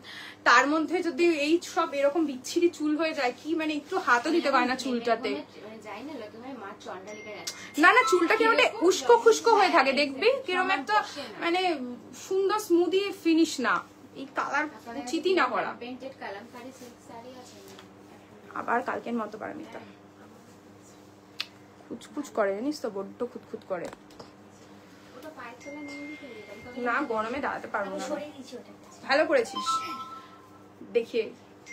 তার মধ্যে যদি এই সব এরকম বিচ্ছিরি চুল হয়ে যায়, কি মানে একটু হাতও দিতে পারে না চুলটাতে। না চুলটা কিরম উস্কো খুস্কো হয়ে থাকে, দেখবি কিরম একটা মানে সুন্দর স্মুদি ফিনিশ না, এই কালার উচিতই না করা। আবার কালকের মতো পারমিতা খুচখুচ করে, জানিস তো, বড্ড খুঁতখুত করে। না গরমে দাঁড়াতে পারবো না। ভালো করেছিস, দেখে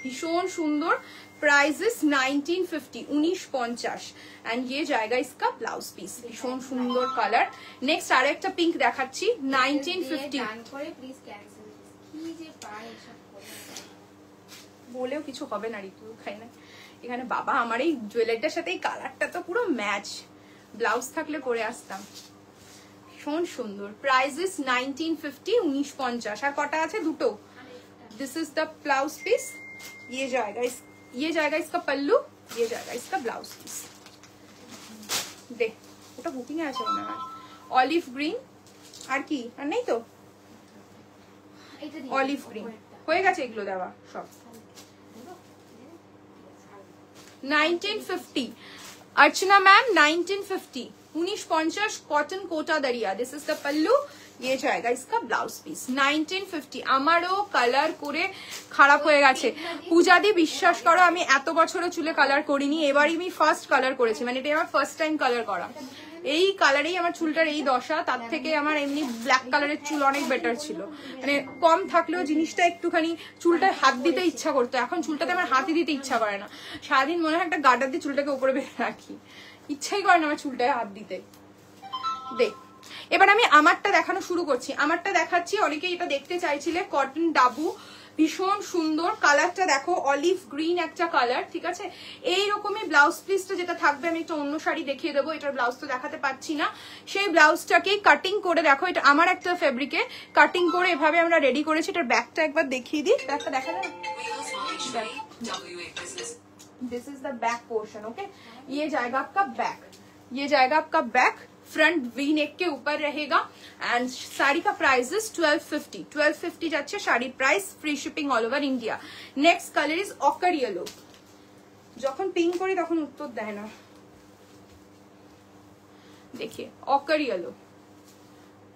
ভীষণ সুন্দর। प्राइस इज 1950, 1950 एंड ये जाएगा इसका ब्लाउज पीस। भीषण सुंदर কালার। নেক্সট আর একটা পিঙ্ক দেখাচ্ছি 1950। বলেও কিছু হবে না ঋতু, খাই না এখানে বাবা। আমার এই জুয়েলারিটার সাথে এই কালারটা তো পুরো ম্যাচ, ব্লাউজ থাকলে পরে আসতাম। ভীষণ সুন্দর। Price is 1950, 1950। আর কটা আছে? দুটো। This is the blouse piece, ये जाएगा इसका पल्लू, ये जाएगा इसका ब्लाउज पीस। देख ওটা বুকিং এ আছে মনে হয়। অলিভ গ্রিন আর কি আর নেই তো, অলিভ গ্রিন হয়ে গেছে এগুলো দেওয়া সব। 1950 अर्चना ma'am 1950 1950 cotton Kota Doria. This is the pallu, ये जाएगा इसका ब्लाउज पीस 1950। আমারও কালার করে খারাপ হয়ে গেছে পূজা দি, বিশ্বাস করো আমি এত বছরে চুলে কালার করিনি, এবারই আমি ফার্স্ট কালার করেছি, মানে এটা আমার ফার্স্ট টাইম কালার করা। এই কালারেই আমার চুলটার এই দশা, তার থেকে আমার এমনি ব্ল্যাক কালারের চুল অনেক বেটার ছিল, মানে কম থাকলেও জিনিসটা একটুখানি চুলটায় হাত দিতে ইচ্ছা করতো, এখন চুলটাতে আমার হাতই দিতে ইচ্ছা করে না, সারাদিন মনে হয় একটা গার্ডার দিয়ে চুলটাকে উপরে বেঁধে রাখি, ইচ্ছাই করে না আমার চুলটায় হাত দিতে। দেখ এবার আমি আমারটা দেখানো শুরু করছি, আমারটা দেখাচ্ছি, অনেকেই এটা দেখতে চাইছিলে, কটন ডাবু, ভীষণ সুন্দর কালারটা দেখো, অলিভ গ্রিন একটা কালার, ঠিক আছে। এইরকমই ব্লাউজ পিসটা যেটা থাকবে, আমি একটা অন্য শাড়ি দেখিয়ে দেবো, এটার ব্লাউজ তো দেখাতে পাচ্ছি না, সেই ব্লাউজটাকে কাটিং করে দেখো, এটা আমার একটা ফেব্রিকে কাটিং করে এভাবে আমরা রেডি করেছি। এটার ব্যাকটা একবার দেখিয়ে দিই, ব্যাকটা দেখা যায়, this is the back portion, okay. ये जाएगा आपका बैक, ये जाएगा आपका बैक, फ्रंट वी नेक के ऊपर रहेगा एंड साड़ी का प्राइस इज 1250 1250 যাচ্ছে sari price, free shipping all over India. Next colour is ochre yellow, যখন পিঙ্ক করি তখন উত্তর দেয় না, देखिए ochre yellow,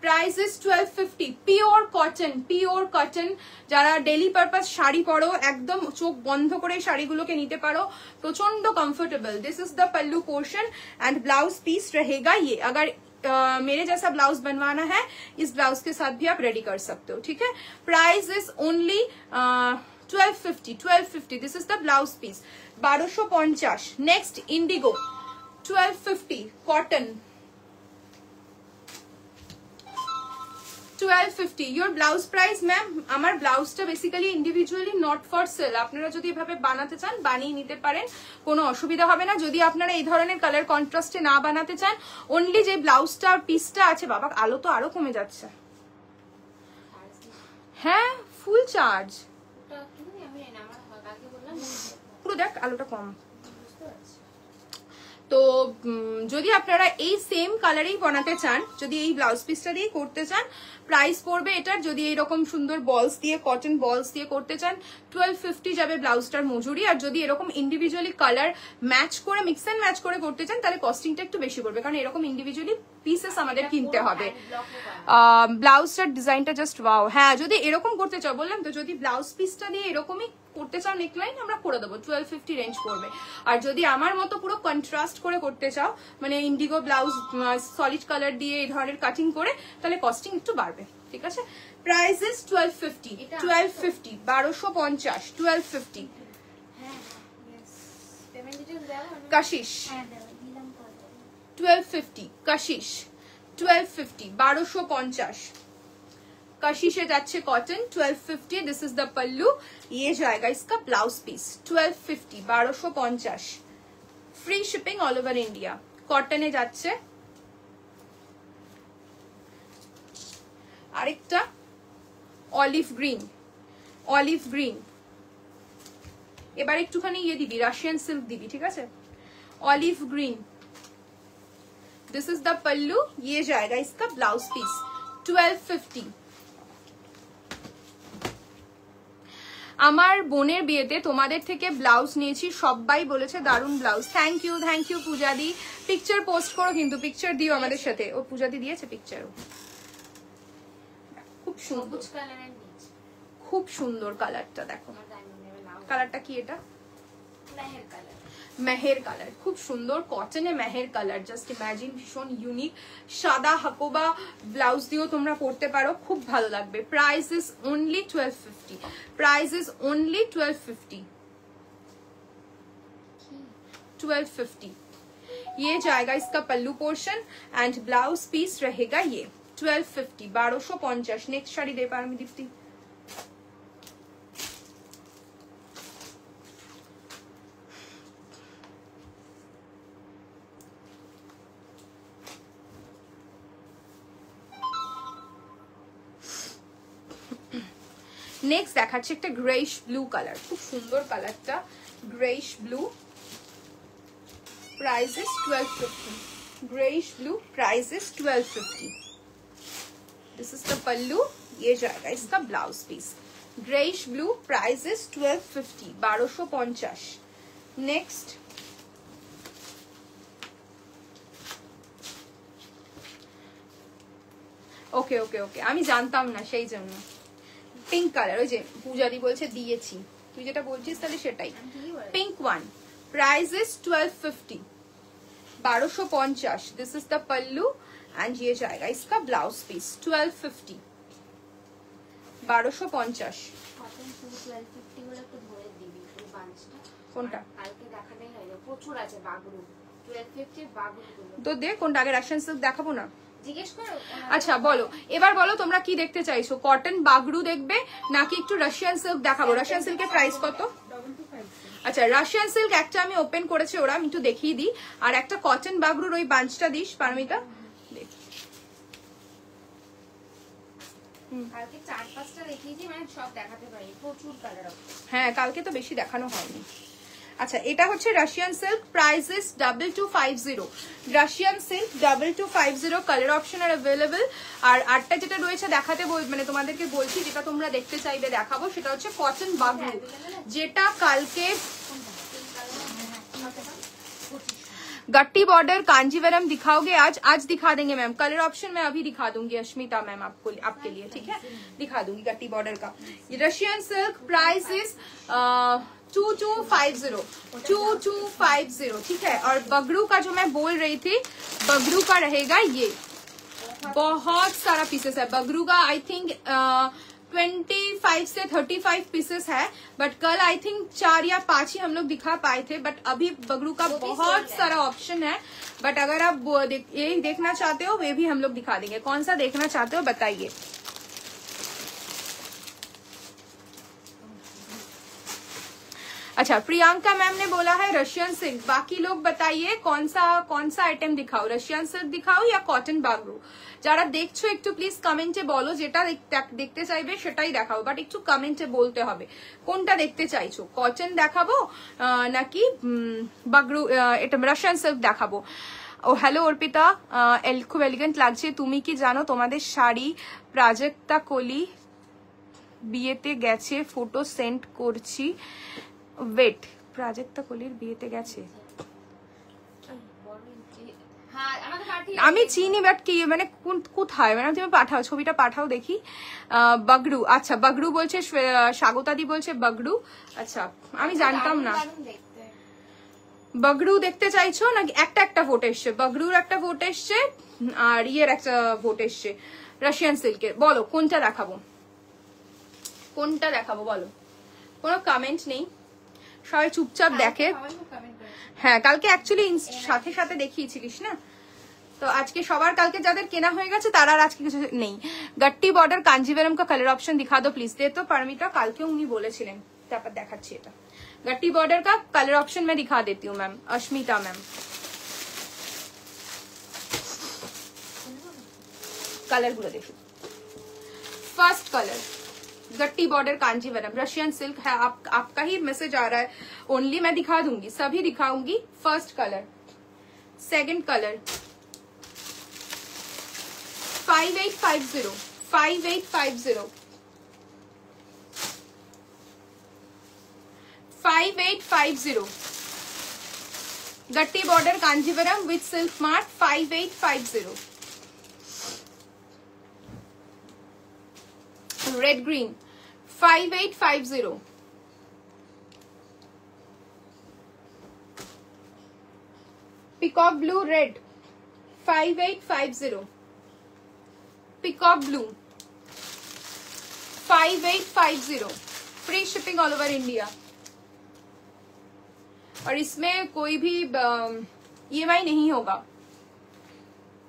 price is 1250। Pure cotton, pure cotton, যারা ডেলি পারপাস শাড়ি পরো একদম চোখ বন্ধ করে শাড়িগুলোকে নিতে পারো, প্রচন্ড comfortable. This is the pallu portion and blouse piece रहेगा ये। अगर मेरे जैसा ब्लाउज बनवाना है, इस ब्लाउज के साथ भी आप रेडी कर सकते हो, ठीक है। Price is only 1250 1250। This is the blouse piece 1250। Next indigo 1250 cotton 1250 your blouse price ma'am. আমার ব্লাউজটা basically individually not for sale, আপনারা যদি এভাবে বানাতে চান বানিয়ে নিতে পারেন, কোনো অসুবিধা হবে না। যদি আপনারা এই ধরনের কালার কন্ট্রাস্টে না বানাতে চান, অনলি যে ব্লাউজটা পিসটা আছে, বাবা আলো তো আরো কমে যাচ্ছে, হ্যাঁ ফুল চার্জ, পুরো দেখ আলোটা কম। তো যদি আপনারা এই সেম কালারেই বানাতে চান, যদি এই ব্লাউজ পিসটা দিয়ে করতে চান, প্রাইস পড়বে এটার, যদি এরকম সুন্দর বলস দিয়ে কটন বলস দিয়ে করতে চান 1250 যাবে ব্লাউজটার মজুরি। আর যদি এরকম ইন্ডিভিজুয়ালি কালার ম্যাচ করে মিক্স এন্ড ম্যাচ করে করতে চান, তাহলে কস্টিংটা একটু বেশি পড়বে, কারণ এরকম ইন্ডিভিজুয়ালি পিসেস আমাদের কিনতে হবে। ব্লাউজটার ডিজাইনটা জাস্ট ওয়াও। হ্যাঁ যদি এরকম করতে চাও, বললাম তো, যদি ব্লাউজ পিসটা দিয়ে এরকমই করতে চাও নেকলাইন, আমরা করে দেবো 1250 রেঞ্জ পড়বে। আর যদি আমার মতো পুরো কন্ট্রাস্ট করে করতে চাও, মানে ইন্ডিগো ব্লাউজ সলিড কালার দিয়ে এই ধরনের কাটিং করে, তাহলে কস্টিং একটু বাড়বে, ঠিক আছে। Price is 1250 1250 1250 1250। কাশিশ 1250 কাশিশ 1250 1250 कशिशे जाच्छे cotton 1250। This is the pallu, ये जाएगा इसका blouse piece 1250 1250 free shipping all over India. कॉटने जाच्छे আরেকটা অলিভ গ্রিন, অলিভ গ্রিন, এবার একটুখানি ইয়ে দিবি, রাশিয়ান সিল্ক দিবি, ঠিক আছে। Olive green, this is the pallu, ये जाएगा इसका ब्लाउज पीस 1250। আমার বোনের বিয়েতে তোমাদের থেকে ব্লাউজ নিয়েছি, সবাই বলেছে দারুন blouse. Thank you Puja di. Picture post করো কিন্তু, পিকচার দিও আমাদের সাথে। ও পূজা দি দিয়েছে পিকচার, খুব সুন্দর কালারের নিচে, খুব সুন্দর কালারটা দেখো। কালারটা কি এটা? মেহের কালার, মেহের কালার, খুব সুন্দর কটনে মেহের কালার, জাস্ট ইমাজিন, ভীষণ ইউনিক। সাদা হাকোবা ব্লাউজ দিয়েও তোমরা পরতে পারো, খুব ভালো লাগবে। Price is only 1250, price is only 1250 1250। ये जाएगा इसका pallu portion and blouse piece रहेगा ये 1250 1250। नेक्स्ट साड़ी दे पारमी दीप्ति। नेक्स्ट দেখাচ্ছি একটা গ্রেইশ ব্লু কালার, খুব সুন্দর কালারটা, greyish blue. Price is 1250। Greyish blue, price is 1250। This is the pallu, ये जाएगा इसका blouse piece greyish blue, price is 1250, 1250। Next okay okay okay, আমি জানতাম না সেই জন্য। পিঙ্ক কালার, ওই যে পূজাদি বলছে দিয়েছি, তুই যেটা বলছিস তাহলে সেটাই। Pink one, price is 1250, 1250। This is the pallu and ये जाएगा इसका ब्लाउज पीस 1250, 1250। কটন শুধু 1250 করে একটু ধরে দিবি এই বাঞ্চটা। কোনটা? কালকে দেখাতেই হয়নি, প্রচুর আছে বাগরু, 1250 বাগরুগুলো। তো দে কোনটা আগে, রাশিয়ান সিল্ক দেখাবো না? জিজ্ঞেস করো। আচ্ছা বলো, এবার বলো তোমরা কি দেখতে চাইছো, কটন বাগরু দেখবে নাকি একটু রাশিয়ান সিল্ক দেখাবো? রাশিয়ান সিল্কের প্রাইস কত? আচ্ছা রাশিয়ান সিল্ক একটা আমি ওপেন করেছে ওরা, আমি একটু দেখিয়ে দিই। আর একটা কটন বাগরুর ওই বাঞ্চটা দিস পারমিতা। কালকে 4-5টা দেখিয়েছি, মানে সব দেখাতে পারি, প্রচুর কালার আছে। হ্যাঁ কালকে তো বেশি দেখানো হয়নি। আচ্ছা এটা হচ্ছে Russian silk, price is 2250, Russian silk 2250, colour option আর অ্যাভেলেবল। আর আটটা যেটা রয়েছে দেখাতে মানে তোমাদেরকে বলছি, যেটা তোমরা দেখতে চাইবে দেখাবো, সেটা হচ্ছে কটন বাগরু, যেটা কালকে गट्टी बॉर्डर कांजीवरम दिखाओगे आज? आज दिखा देंगे मैम, कलर ऑप्शन मैं अभी दिखा दूंगी अश्मिता मैम आपको, आपके लिए, ठीक है? दिखा दूंगी गट्टी बॉर्डर का। रशियन सिल्क प्राइस इज 2250, ठीक है? और बगरू का जो मैं बोल रही थी, बगरू का रहेगा ये, बहुत सारा पीसेस है बगरू का। आई थिंक 25 से 35 पीसेस है, बट कल आई थिंक 4 या 5 ही हम लोग दिखा पाए थे। बट अभी बगरू का बहुत सारा ऑप्शन है, बट अगर आप ये देखना चाहते हो वे भी हम लोग दिखा देंगे। कौन सा देखना चाहते हो बताइए। अच्छा प्रियंका मैम ने बोला है रशियन सिल्क, बाकी लोग बताइए कौन सा आइटम दिखाओ, रशियन सिल्क दिखाओ या कॉटन बागरू? যারা দেখছো একটু প্লিজ কমেন্টে বলো, যেটা দেখতে চাইবে সেটাই দেখাবো, বাট একটু কমেন্টে বলতে হবে কোনটা দেখতে চাইছো, কটন দেখাবো নাকি বাগরু, এটা রাশিয়ান সিল্ক দেখাবো। ও হ্যালো অর্পিতা, খুব এলিগেন্ট লাগছে। তুমি কি জানো তোমাদের শাড়ি প্রাজক্তা কলি বিয়েতে গেছে, ফটো সেন্ড করছি, ওয়েট, প্রাজক্তা কলির বিয়েতে গেছে? আমি চিনি বাট কি মানে কোথায়, মানে তুমি পাঠাও, ছবিটা পাঠাও দেখি। বগরু, আচ্ছা বগরু বলছে স্বাগতাদি, বলছে বগরু। আচ্ছা আমি জানতাম না। বগরু দেখতে চাইছো নাকি? একটা ভোট এসছে, বগরুর একটা ভোট এসছে আর ইয়ের একটা ভোট এসছে রাশিয়ান সিল্কের। বলো কোনটা দেখাবো, কোনটা দেখাবো বলো? কোনো কমেন্ট নেই, সবাই চুপচাপ দেখে। হ্যাঁ কালকে অ্যাকচুয়ালি সাথে সাথে দেখিয়েছিলিস না, তো আজকে সবার কালকে যাদের কেনা হয়ে গেছে তারা আর আজকে কিছু নেই। গट्टी बॉर्डर कांजीवरम का कलर ऑप्शन दिखा दो प्लीज। दे तो परमिता কালকে উনি বলেছিলেন, তারপর দেখাচ্ছি এটা। गट्टी बॉर्डर का कलर ऑप्शन मैं दिखा देती हूँ मैम, अश्मिता मैम। कलर गुलो देखो, फर्स्ट कलर गट्टी बॉर्डर कांजीवरम रशियन सिल्क है। आपका ही मैसेज आ रहा है ओनली, मैं दिखा दूंगी, सभी दिखाऊंगी। फर्स्ट कलर, सेकंड कलर 5850, 5850, 5850, गट्टी border Kanjivaram with silk mark 5850। Red green 5850, peacock blue red 5850, peacock blue 5850, free shipping all over India. और इसमें कोई भी EMI नहीं होगा।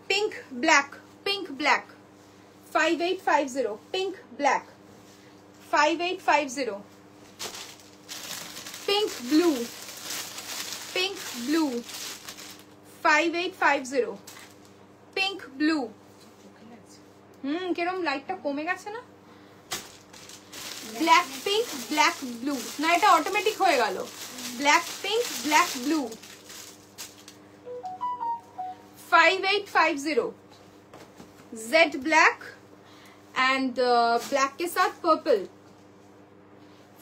Pink black, pink black 5850, pink black 5850, pink blue, pink blue 5850, pink blue. কিরম লাইটটা কমে গেছে না? ব্ল্যাক পিঙ্ক ব্ল্যাক ব্লু, না এটা অটোমেটিক হয়ে গেল। Black pink black blue 5850, Z black and black के साथ पर्पल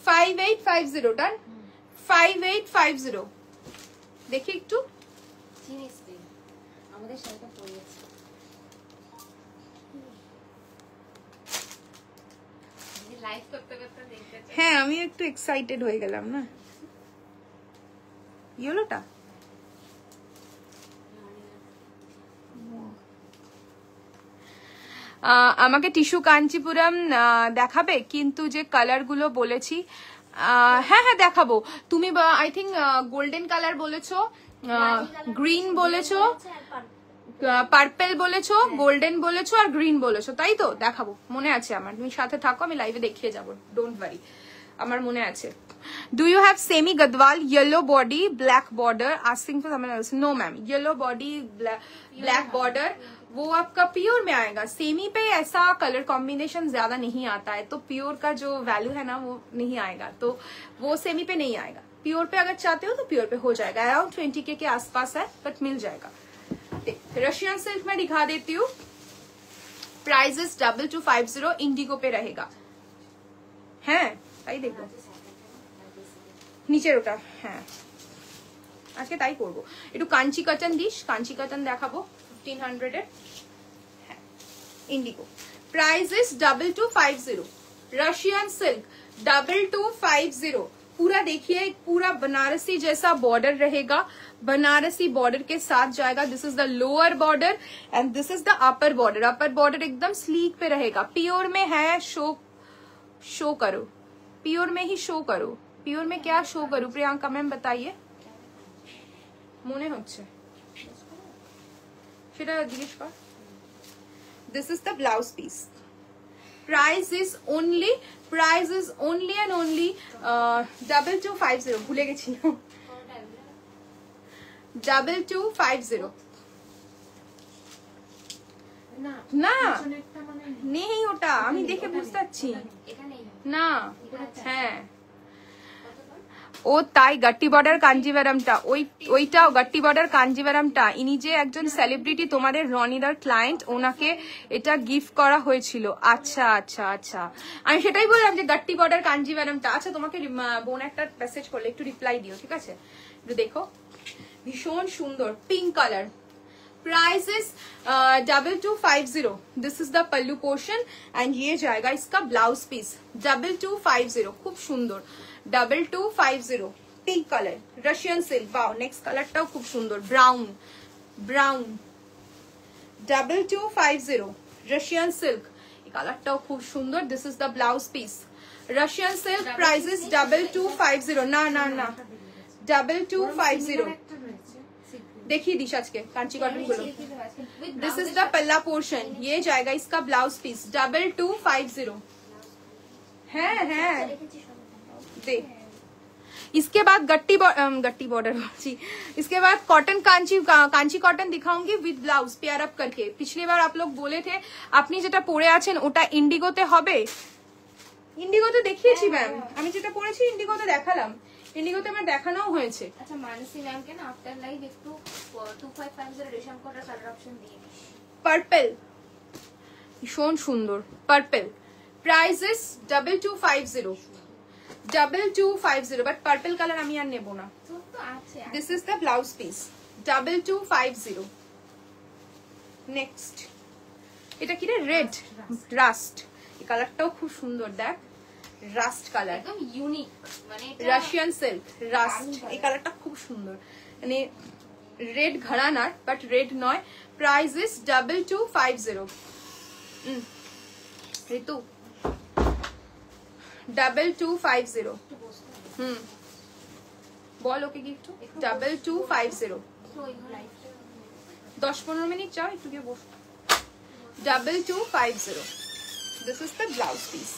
5850 ডান 5850 দেখি একটু চিনিস তুই আমাদের শাড়িটা পরিয়েছে লাইভ করতে করতে দেখতে হ্যাঁ আমি একটু এক্সাইটেড হয়ে গেলাম না ইয়েলোটা আমাকে টিস্যু কাঞ্চিপুরম দেখাবে কিন্তু যে কালার গুলো বলেছি হ্যাঁ হ্যাঁ দেখাবো তুমি আই থিঙ্ক গোল্ডেন কালার বলেছো গ্রিন বলেছো পার্পেল বলেছো গোল্ডেন বলেছো আর গ্রিন বলেছো তাই তো দেখাবো মনে আছে আমার তুমি সাথে থাকো আমি লাইভে দেখিয়ে যাবো ডোন্ট ওয়ারি আমার মনে আছে do you have semi Gadwal yellow body black border asking for someone else no ma'am yellow body black border वो आपका प्योर में आएगा सेमी पे ऐसा कलर कॉम्बिनेशन ज्यादा नहीं आता है तो प्योर का जो वैल्यू है ना वो नहीं आएगा तो वो सेमी पे नहीं आएगा प्योर पे अगर चाहते हो तो प्योर पे हो जाएगा अराउंड 20K के आसपास है बट मिल जाएगा रशियन सिल्क में दिखा देती हूँ प्राइजेस 2250 इंडिगो पे रहेगा है তাই দেখো নিচের ওটা হ্যাঁ আজকে তাই করব একটু Kanchi cotton this Kanchi cotton দেখাবো 1500 এর হ্যাঁ Indigo price is 2250 Russian silk 2250 पूरा देखिए पूरा बनारसी जैसा बॉर्डर रहेगा बनारसी बॉर्डर के साथ जाएगा this is the lower border and this is the upper border एकदम स्लीक पे रहेगा प्योर में है शो करो प्योर में ही शो करो प्योर में क्या शो करूं प्रियंका मैम बताइए মনে হচ্ছে সেটা জিজ্ঞেস কর this is the blouse piece price is only and only 2250 ভুলে গেছি 2250 না নেই ওটা আমি দেখে বুঝতে পারছি না হ্যাঁ ও তাই গাট্টি বর্ডার কাঞ্জিভারামটা ওইটাও গাট্টি বর্ডার কাঞ্জিভারামটা ইনি যে একজন সেলিব্রিটি তোমাদের রনিদার ক্লায়েন্ট ওনাকে এটা গিফট করা হয়েছিল আচ্ছা আচ্ছা আচ্ছা আমি সেটাই বললাম যে গাট্টি বর্ডার কাঞ্জিভারামটা আচ্ছা তোমাকে বোন একটা মেসেজ করলে একটু রিপ্লাই দিও ঠিক আছে একটু দেখো ভীষণ সুন্দর pink colour price is 2250 this is the pallu portion and ये जाएगा इसका ब्लाउज पीस 2250 खूब सुंदर 2250 pink colour Russian silk wow next कलरटाও খুব সুন্দর ब्राउन 2250 रशियन सिल्क এই কালারটাও খুব সুন্দর this is the blouse piece Russian silk price is 2250 না না না 2250 देखिए दिशा आज के कांची कॉटन गुलो दिस इज द पल्ला पोर्शन ये जाएगा इसका ब्लाउज पीस 2250 है दे इसके बाद गट्टी बॉर्डर इसके बाद कॉटन कांची कॉटन दिखाऊंगी विद ब्लाउज पेयर अप करके पिछली बार आप लोग बोले थे আপনি যেটা পরে আছেন ওটা ইন্ডিগোতে হবে ইন্ডিগোতে দেখিয়েছি ম্যাম আমি যেটা পরেছি ইন্ডিগোতে দেখালাম ইন্ডিগোতে আমার দেখানোও হয়েছে আচ্ছা মানসী ম্যাম কে না আফটার লাইভ একটু 2550 রেশম কোডের কালার অপশন দিয়ে দিস পার্পল ভীষণ সুন্দর purple price is 2250 but purple colour আমি আর নেব না তো আছে this is the blouse piece 2250 next এটা কি রে রেড রাস্ট এই কালারটাও খুব সুন্দর দেখ রাস্ট কালার একদম ইউনিক মানে রাশিয়ান সিল্ক রাস্ট এই কালারটা খুব সুন্দর মানে রেড ঘরানার বাট রেড নয় প্রাইস ইজ 2250 ঋতু 2250 বল ওকে গিফট 2250 10-15 মিনিট যাও একটু গিয়ে বস 2250 this is the blouse piece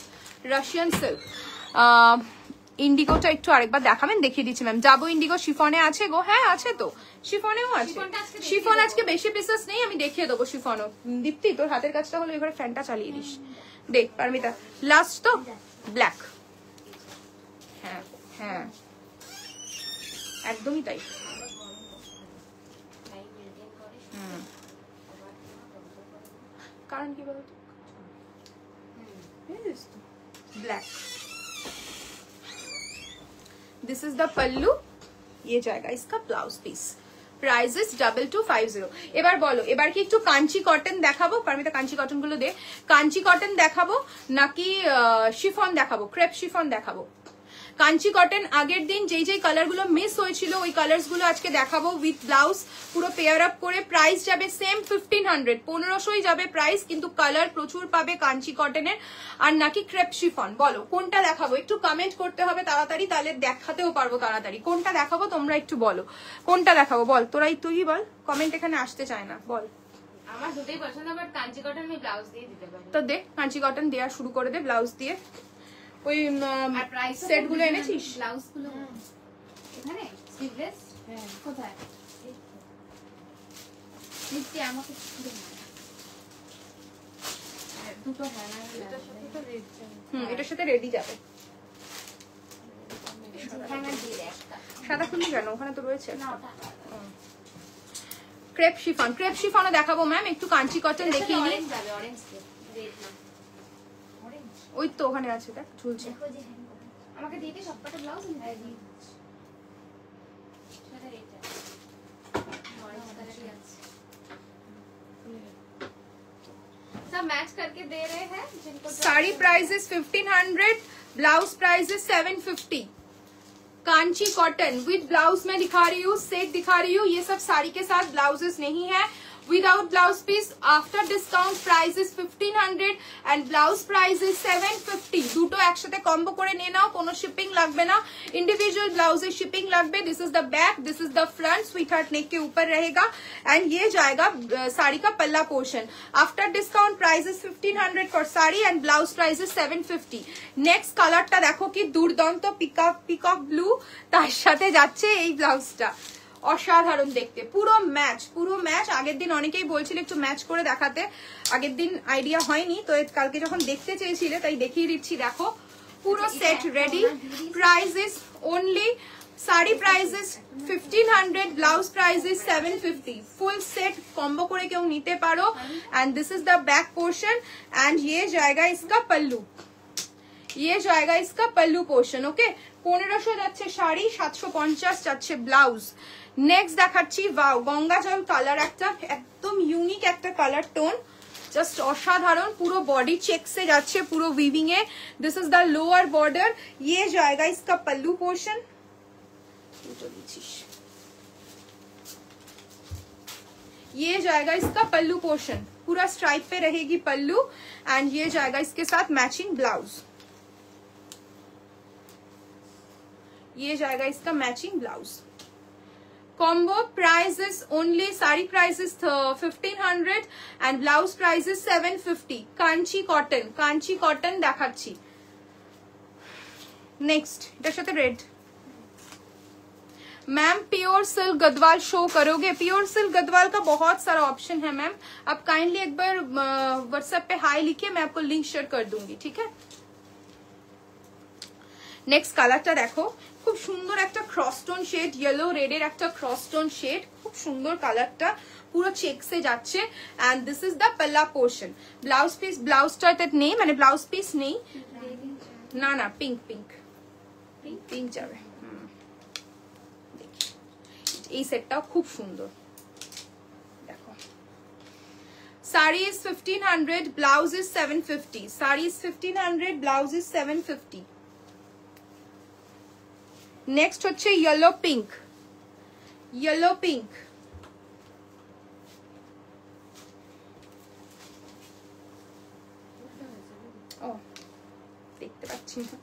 Russian silk ইন্ডিগোটা একটু আরেকবার দেখাবেন দেখিয়ে দিচ্ছি ম্যাম যাবো ইন্ডিগো শিফনে আছে গো হ্যাঁ আছে তো শিফনেও আছে শিফন আজকে বেশি পিসেস নেই আমি দেখিয়ে দেবো শিফনও দীপ্তি তোর হাতের কাজটা হলো এবারে ফ্যানটা চালিয়ে দিস দেখ পারমিতা লাস্ট তো ব্ল্যাক হ্যাঁ হ্যাঁ একদমই তাই কারণ কি বলতো black this is the pallu, ये जाएगा इसका ब्लाउज पीस। প্রাইসেস 2250। এবার বলো, এবার কি একটু কাঞ্চি কটন দেখাবো? পারমিতা কাঞ্চি কটন গুলো দে। কাঞ্চি কটন দেখাবো নাকি শিফন দেখাবো, ক্রেপ শিফন দেখাবো? কাঞ্চি কটন আগের দিন যেই যেই কালার গুলো মিস হয়েছিল ওই কালার্স গুলো আজকে দেখাবো উইথ ব্লাউজ, পুরো পেয়ার আপ করে। প্রাইস যাবে সেম 1500, 1500ই যাবে প্রাইস, কিন্তু কালার প্রচুর পাবে কাঞ্চি কটনের। আর নাকি ক্রেপ শিফন, বলো কোনটা দেখাবো? একটু কমেন্ট করতে হবে তাড়াতাড়ি, তাহলে দেখাতেও পারবো তাড়াতাড়ি। কোনটা দেখাবো তোমরা একটু বলো, কোনটা দেখাবো বল, তুই বল, কমেন্ট এখানে আসতে চায় না, বল। আমার দুটোই পছন্দ, বাট কাঞ্চি কটন আমি ব্লাউজ দিয়ে দিতে পারি। তো দে কাঞ্চি কটন দেওয়া শুরু করে দে ব্লাউজ দিয়ে। ওই সেট গুলো এনেছিস? ব্লাউজ গুলো এখানে স্লিভলেস কোথায়? নিচে আমাকে দুটো হ্যাঙ্গার, এটার সাথে রেডি যাবে। হ্যাঙ্গার দিয়ে দে একটা। সাদা খুললি কেন? ওখানে তো রয়েছে। না ওটা ক্রেপ শিফন, ক্রেপ শিফনও দেখাবো ম্যাম। একটু কাঞ্চি কটন দেখিয়ে নিই। অরেঞ্জ যাবে, অরেঞ্জ রেড না, অরেঞ্জ ওই তো ওখানে আছে, দেখ ঝুলছে। আমাকে দিয়ে দে সবকটা ব্লাউজ আমি দিয়ে দিই। সেটা এটা অরেঞ্জ কালারই আছে, सब मैच करके दे रहे हैं जिनको। Sari prices 1500, blouse prices 750। Kanchi cotton with blouse में दिखा रही हूँ, सेट दिखा रही हूँ। ये सब साड़ी के साथ ब्लाउजेस नहीं है, without blouse piece. After discount price is 1500 and blouse price is 750। দুটো একসাথে কম্বো করে নিয়ে নাও, কোনো শিপিং লাগবে না, इंडिविजुअल ब्लाउजे शिपिंग लगभग। This is the back, this is the front, sweetheart neck के ऊपर रहेगा एंड ये जाएगा साड़ी का palla portion. After discount price is 1500 for sari and blouse price is 750। Next কালারটা দেখো কি দুর্দান্ত, পিকক ব্লু, তার সাথে যাচ্ছে এই ব্লাউজটা, অসাধারণ দেখতে, পুরো ম্যাচ, পুরো ম্যাচ। আগের দিন অনেকেই বলছিল একটু ম্যাচ করে দেখাতে, আগের দিন আইডিয়া হয়নি, তো কালকে যখন দেখতে চেয়েছিলে তাই দেখিয়ে দিচ্ছি। দেখো পুরো set ready. Price is only, sari price is 1500, blouse price is 750। Full set combo করে কেউ নিতে পারো and this is the back portion and ये जाएगा इसका पल्लू, ये जाएगा इसका पल्लू पोर्शन। ओके 1500 যাচ্ছে শাড়ি, 750 যাচ্ছে ব্লাউজ। নেক্সট দেখাচ্ছি, ওয়াও গঙ্গা জল কালার, একটা একদম ইউনিক একটা কালার টোন, জাস্ট অসাধারণ। পুরো বডি চেকসে যাচ্ছে, পুরো weaving A. This is the lower border, ये जाएगा इसका पल्लू पोर्शन। ये जाएगा इसका पल्लू पोर्शन, पूरा स्ट्राइप पे रहेगी पल्लू एंड ये जाएगा इसके साथ मैचिंग ब्लाउज। ये जाएगा इसका matching blouse. Combo price is only, sari price is 1500 and blouse price is 750। Kanchi cotton, Kanchi cotton देखाচ্ছি। नेक्स्ट এটার সাথে red. Ma'am pure silk Gadwal show करोगे? प्योर सिल्क गदवाल का बहुत सारा ऑप्शन है मैम, आप काइंडली एक बार व्हाट्सएप पे हाई लिखिए, मैं आपको लिंक शेयर कर दूंगी, ठीक है। नेक्स्ट কালারটা দেখো, খুব সুন্দর একটা ক্রসটোন শেড, ইয়েলো রেডের একটা ক্রসটোন শেড, খুব সুন্দর কালারটা, পুরো চেকসে যাচ্ছে এন্ড দিস ইজ দ্য পাল্লা পোর্শন। ব্লাউজ পিস, ব্লাউজটাতে নেই, মানে ব্লাউজ পিস নেই, না না পিঙ্ক পিঙ্ক পিঙ্ক যাবে। এই সেটটাও খুব সুন্দর দেখো। Sari is 1500, blouse is 750। Sari is 1500, blouse is 750। Next হচ্ছে येलो पिंक, येलो पिंक। ও দেখতে পাচ্ছি না,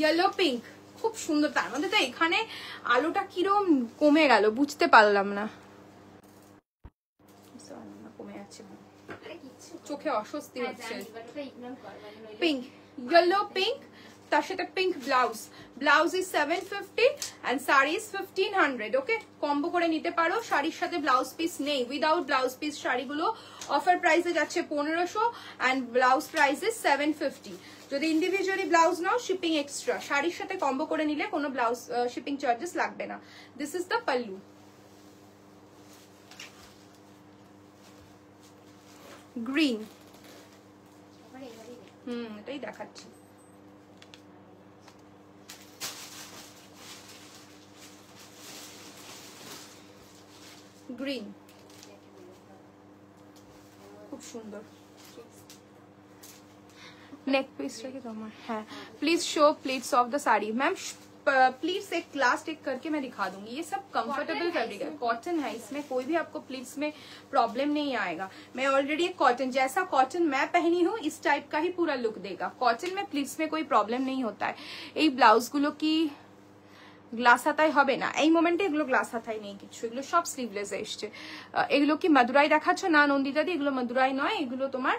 येलो पिंक খুব সুন্দর। তার মধ্যে তো এখানে আলোটা কিরম কমে গেল, বুঝতে পারলাম না, কমে যাচ্ছে, চোখে অস্বস্তি হচ্ছে। পিঙ্ক, येलो पिंक, তার সাথে pink blouse. Blouse is 750 and sari is 1500। Okay combo করে নিতে পারো, শাড়ির সাথে ব্লাউজ পিস নেই, উইদাউট ব্লাউজ পিস শাড়িগুলো অফার প্রাইসে যাচ্ছে 1500 এন্ড ব্লাউজ প্রাইস ইজ 750। যদি ইন্ডিভিজুয়ালি ব্লাউজ নাও শিপিং এক্সট্রা, শাড়ির সাথে কম্বো করে নিলে কোনো ব্লাউজ শিপিং চার্জেস লাগবে না। This is the pallu. Green, এটাই দেখাচ্ছি। গ্রিন, খুব সুন্দর। नेक पीस रखे तुम्हार, हाँ please show pleats of the sari. Ma'am pleats एक लास्ट एक करके मैं दिखा दूंगी। ये सब कंफर्टेबल फैब्रिक है, कॉटन है, इसमें कोई भी आपको प्लीट्स में प्रॉब्लम नहीं आएगा। मैं ऑलरेडी एक कॉटन, जैसा कॉटन मैं पहनी हूँ इस टाइप का ही पूरा लुक देगा। कॉटन में प्लीट्स में कोई प्रॉब्लम नहीं होता है। এই ব্লাউজগুলো কি গ্লাস হাতাই হবে না, এই মোমেন্টে এগুলো গ্লাস হাতাই নেই কিছু, এগুলো সব স্লিভলেস এসছে। এগুলো কি মাদুরাই দেখাচ্ছ? না নন্দিতা দি, এগুলো মাদুরাই নয়, এগুলো তোমার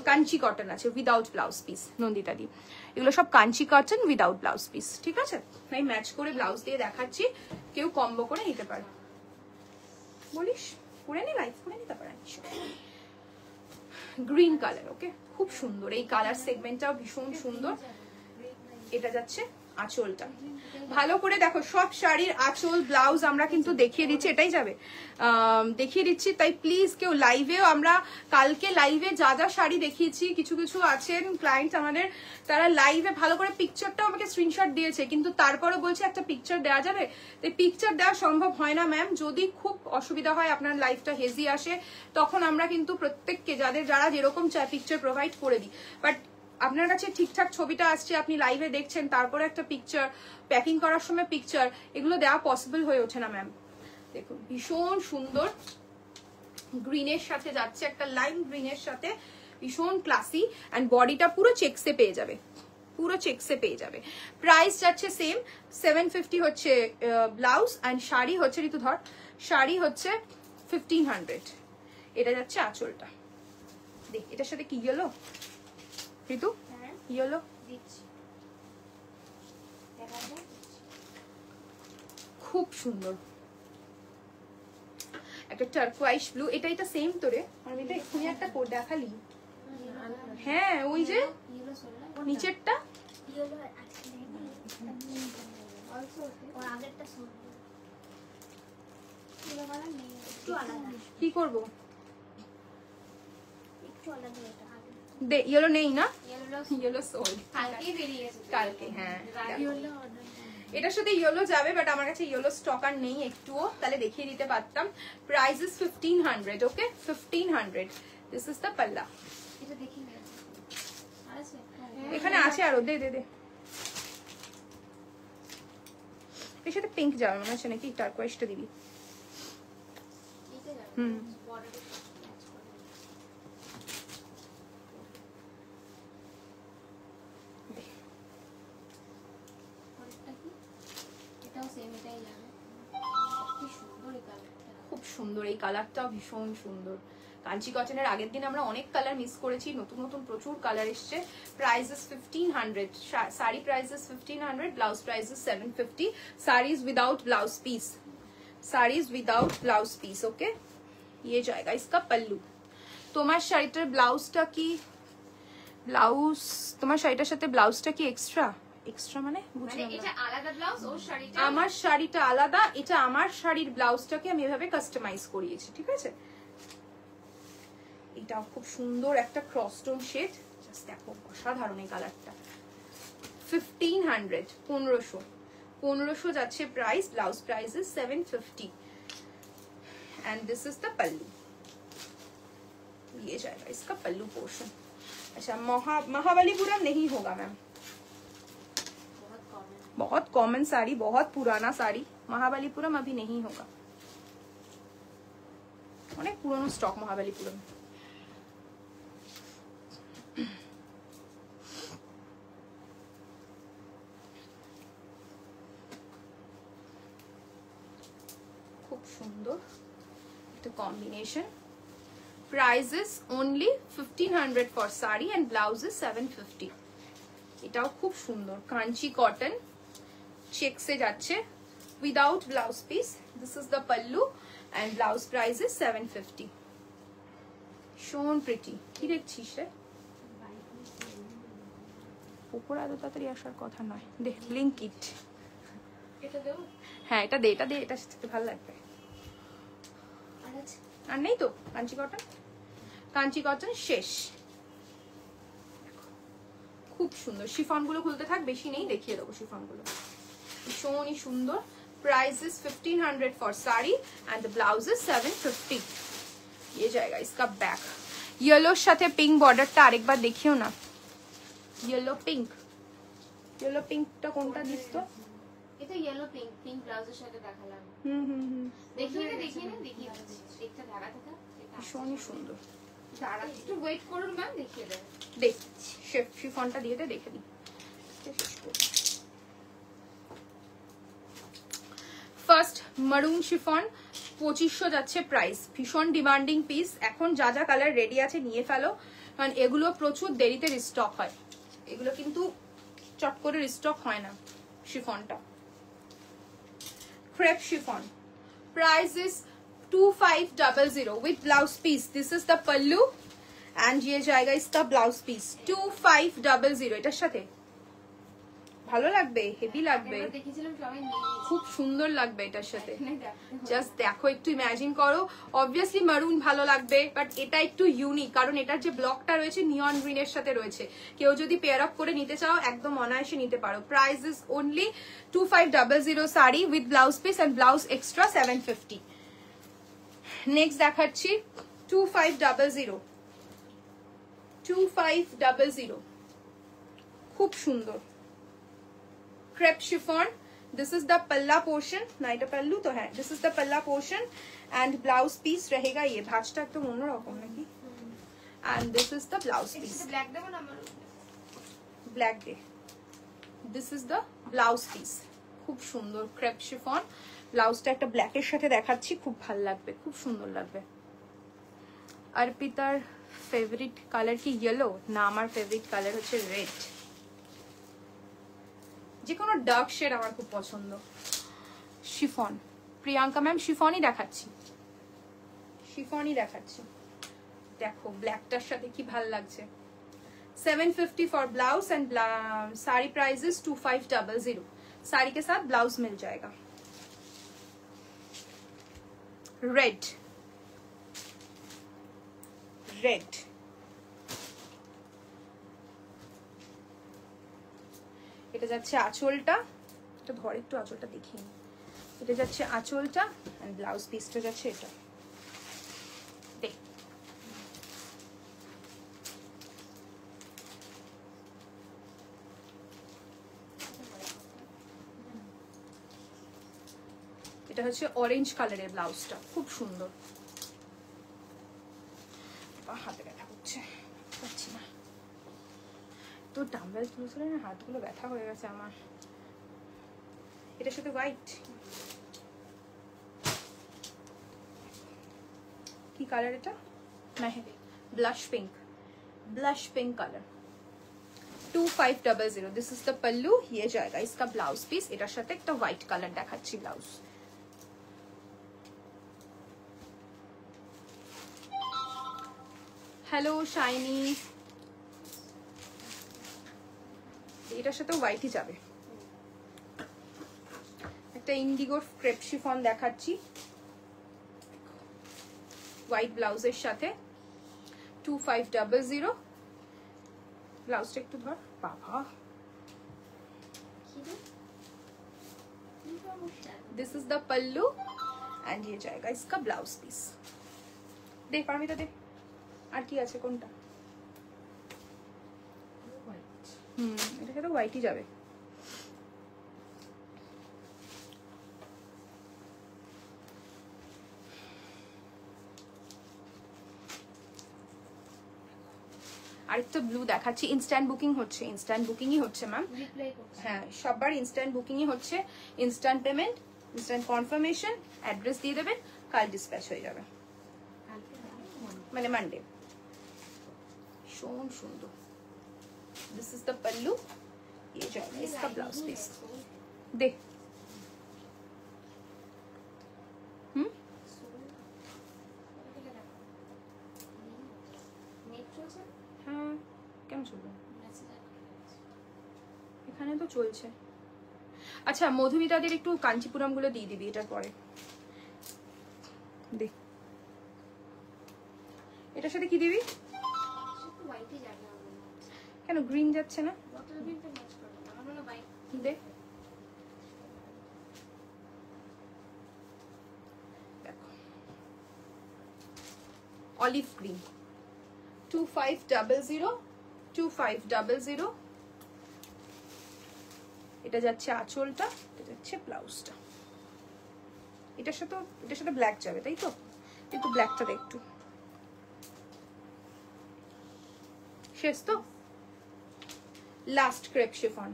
কাঞ্চি কটন আছে উইদাউট ব্লাউজ পিস। নন্দিতা দি, এগুলো সব Kanchi cotton without blouse piece, ঠিক আছে? আমি ম্যাচ করে ব্লাউজ দিয়ে দেখাচ্ছি, কেউ কম্বো করে নিতে পারে। বলিস করে নি, লাইভ করে নিতে পারে। গ্রিন কালার, ওকে, খুব সুন্দর এই কালার সেগমেন্টটাও ভীষণ সুন্দর। এটা যাচ্ছে আঁচলটা, ভালো করে দেখো সব শাড়ির আঁচল ব্লাউজ আমরা কিন্তু দেখিয়ে দিচ্ছি, এটাই যাবে দেখিয়ে দিচ্ছি। তাই প্লিজ কেউ লাইভেও, আমরা কালকে লাইভে যা যা শাড়ি দেখিয়েছি, কিছু কিছু আছেন ক্লায়েন্ট আমাদের, তারা লাইভে ভালো করে পিকচারটাও আমাকে স্ক্রিনশট দিয়েছে, কিন্তু তারপরে বলছে একটা পিকচার দেওয়া যাবে, তাই পিকচার দেওয়া সম্ভব হয় না ম্যাম। যদি খুব অসুবিধা হয়, আপনার লাইভটা হেজি আসে, তখন আমরা কিন্তু প্রত্যেককে যারা যেরকম চায় পিকচার প্রোভাইড করে দিই। বাট আপনার কাছে ঠিকঠাক ছবিটা আসছে, আপনি লাইভে দেখছেন, তারপরে একটা পিকচার, প্যাকিং করার সময় পিকচার, এগুলো দেওয়া পসিবল হয়ে ওঠে না ম্যাম। দেখুন ভীষণ সুন্দর গ্রিনের সাথে যাচ্ছে, একটা লাইম গ্রিনের সাথে, ভীষণ ক্লাসি। অ্যান্ড বডিটা পুরো চেকসে পেয়ে যাবে, পুরো চেকসে পেয়ে যাবে। প্রাইস যাচ্ছে সেম 750 হচ্ছে ব্লাউজ, অ্যান্ড শাড়ি হচ্ছে, ঋতু ধর, শাড়ি হচ্ছে 1500। এটা যাচ্ছে আঁচলটা, দেখ এটার সাথে কি গেলো ঋতু, ইয়েলো খুব সুন্দর, একটা টার্কোয়াইশ ব্লু। এটা সেম তোরে, আমি তো এক্ষুনি একটা দেখালি। হ্যাঁ ওই যে নিচেরটা, কি করবো দে, ইয়েলো নেই না, ইয়েলো সোল্ড কালকে। হ্যাঁ এটার সাথে ইয়েলো যাবে, বাট আমার কাছে ইয়েলো স্টক আর নেই একটুও, তাহলে দেখিয়ে দিতে পারতাম। Price is 1500, okay 1500। This is the পাল্লা। এখানে আছে আরো, দে দে দে। এর সাথে পিঙ্ক যাবে মনে হচ্ছে নাকি, টার্কোয়াইশটা দিবি। হুম খুব সুন্দর এই কালারটাও, ভীষণ সুন্দর। কাঞ্চি কটনের আগের দিন আমরা অনেক কালার মিস করেছি, নতুন নতুন প্রচুর কালার এসছে। Price is 1500, sari price is 1500, blouse price is 750। Saris without blouse piece, saris without blouse piece, okay. ये जाएगा इसका पल्लू। তোমার শাড়িটার ব্লাউজটা কি, ব্লাউজ তোমার শাড়িটার সাথে ব্লাউজটা কি এক্সট্রা? এক্সট্রা মানে বুঝলাম না। এটা আলাদা ব্লাউজ, ওর শাড়িটা আমার শাড়িটা আলাদা, এটা আমার শাড়ির ব্লাউজটাকে আমি এভাবে কাস্টমাইজ করিয়েছি, ঠিক আছে। এটাও খুব সুন্দর একটা ক্রসটোন শেড, জাস্ট দেখো অসাধারণ এই কালারটা। 1500, 1500 যাচ্ছে price. Blouse price is 750 and this is the pallu. ये जाएगा इसका पल्लू पोर्शन। अच्छा महाबलीपुरम नहीं होगा मैम, बहुत कॉमन साड़ी, बहुत पुराना साड़ी, महाबलीपुरम अभी नहीं होगा, अनेक पुरानो स्टॉक महाबलीपुरम। खूब सुंदर একটা combination. Price is only 1500 for sari and blouse is 750। এটাও খুব সুন্দর কাঞ্চি কটন, চেকসে যাচ্ছে without blouse piece. This is the pallu and blouse price is 750। শোন প্রিটি, কি দেখছিস রে? উপরে এত তাড়াতাড়ি আসার কথা নয়, দেখ ব্লিঙ্ক ইট। এটা দেব? হ্যাঁ এটা দে, এটা দে, এটা সাথে ভালো লাগবে। আর নেই তো কাঞ্চি কটন, কাঞ্চি কটন শেষ। খুব সুন্দর শিফন গুলো খুলতে থাক, বেশি নেই, দেখিয়ে দেবো শিফন গুলো। ভীষণই সুন্দর। Price is 1500 for sari and the blouse is 750। ये जाएगा इसका बैक। येलो साथे पिंक बॉर्डरটা আরেকবার দেখিও না। येलो पिंक টা কোনটা দিস তো? এটা ইয়েলো পিঙ্ক, পিঙ্ক ব্লাউজের সাথে দেখালাম। দেখিয়ে দেখিয়ে একটা লাগাতে থাক। ভীষণই সুন্দর। দাঁড়া একটু ওয়েট করুন ম্যাম, দেখিয়ে দেব। দেখ শিফনটা দিয়ে দে, দেখে নি। ফার্স্ট মারুন শিফন 2500 যাচ্ছে প্রাইস। ভীষণ ডিমান্ডিং পিস। এখন যা যা কালার রেডি আছে নিয়ে ফেলো, কারণ এগুলো প্রচুর দেরিতে রিস্টক হয়। এগুলো কিন্তু চট করে রিস্টক হয় না। শিফনটা crepe chiffon, price is 2500 with blouse piece. This is the pallu and ये जाएगा इसका ब्लाउज পিস 2500। এটার সাথে ভালো লাগবে, হেভি লাগবে, দেখেছিলাম সবাই নিয়ে খুব সুন্দর লাগবে এটার সাথে। নিয়েছে। জাস্ট দেখো, একটু ইমাজিন করো। অবভিয়াসলি মারুন ভালো লাগবে, বাট এটা একটু ইউনিক, কারণ এটার যে ব্লকটা রয়েছে নিয়ন গ্রিনের সাথে রয়েছে। কেউ যদি পেয়ার আপ করে নিতে চাও একদম অনায়াসে নিতে পারো। Price is only 2500 sari with blouse piece and blouse extra 750। Next দেখাচ্ছি 2500 খুব সুন্দর crepe chiffon. This is the पल्ला पोर्शन, ना এটা पल्लू तो है। दिस इज द पल्ला पोर्शन एंड ब्लाउज पीस रहेगा ये। ভাঁজটা একদম অন্যরকম নাকি। And this is the blouse piece. Black দেব না আমার black day. This is the blouse piece. খুব সুন্দর ক্রেপ শিফন। ব্লাউজটা একটা ব্ল্যাকের সাথে দেখাচ্ছি, খুব ভালো লাগবে, খুব সুন্দর লাগবে। অর্পিতার ফেভারিট কালার কি ইয়েলো? না, আমার ফেভারিট কালার হচ্ছে রেড। যে কোনো ডার্ক শেড আমার খুব পছন্দ। শিফন, প্রিয়াঙ্কা ম্যাম শিফনই দেখাচ্ছি, শিফনই দেখাচ্ছি। দেখো ব্ল্যাকটার সাথে কি ভাল লাগছে। 750 for blouse and sari price is 2500। Sari के साथ ब्लाउज मिल जाएगा। रेड रेड এটা যাচ্ছে আঁচলটা। এটা ধর একটু আঁচলটা দেখিয়ে নি। এটা যাচ্ছে আঁচলটা এন্ড ব্লাউজ পিসটা যাচ্ছে এটা। দেখ এটা হচ্ছে অরেঞ্জ কালারের ব্লাউজটা, খুব সুন্দর। হাতে ব্যথা করছে, পাচ্ছি না তো। ডাম্বেল তুলে না হাতগুলো ব্যথা হয়ে গেছে আমার। এটার সাথে হোয়াইট কি কালার এটা? না হে blush pink, blush pink colour 2500। This is the pallu, ये जाएगा इसका ब्लाउज पीस। এটার সাথে একটা হোয়াইট কালার দেখাচ্ছি ব্লাউজ। হ্যালো শাইনি, এটার সাথে হোয়াইটই যাবে। একটা ইন্ডিগো ক্রেপ শিফন দেখাচ্ছি হোয়াইট ব্লাউজের সাথে 2500। ব্লাউজটা একটু ধর বাবা। This is the pallu and ये जाएगा इसका ब्लाउज पीस। देख पारमिता दे আর কি আছে কোনটা? এটা তো হোয়াইটই যাবে। আরেকটা ব্লু দেখাচ্ছি। ইনস্ট্যান্ট বুকিং হচ্ছে, ইনস্ট্যান্ট বুকিংই হচ্ছে ম্যাম। হ্যাঁ, সবার ইনস্ট্যান্ট বুকিংই হচ্ছে। Instant payment, instant confirmation, address দিয়ে দেবেন, কাল ডিসপ্যাচ হয়ে যাবে, মানে মানডে। ভীষণ সুন্দর। दिस इज द पल्लू, ये जाएगा इसका ब्लाउज पीस। देख হ্যাঁ, কেন চলবে? এখানে তো চলছে। আচ্ছা, মধুমিতাদের একটু কাঞ্চিপুরম গুলো দিয়ে দিবি এটার পরে। দেখ এটার সাথে কি দিবি? কেন গ্রিন যাচ্ছে না? দে অলিভ গ্রিন, 2500, 2500। এটা যাচ্ছে আঁচলটা, এটা যাচ্ছে ব্লাউজটা। এটার সাথে ব্ল্যাক যাবে, তাই তো? একটু ব্ল্যাকটা দে একটু, শেষ তো? লাস্ট ক্রেপ শিফন,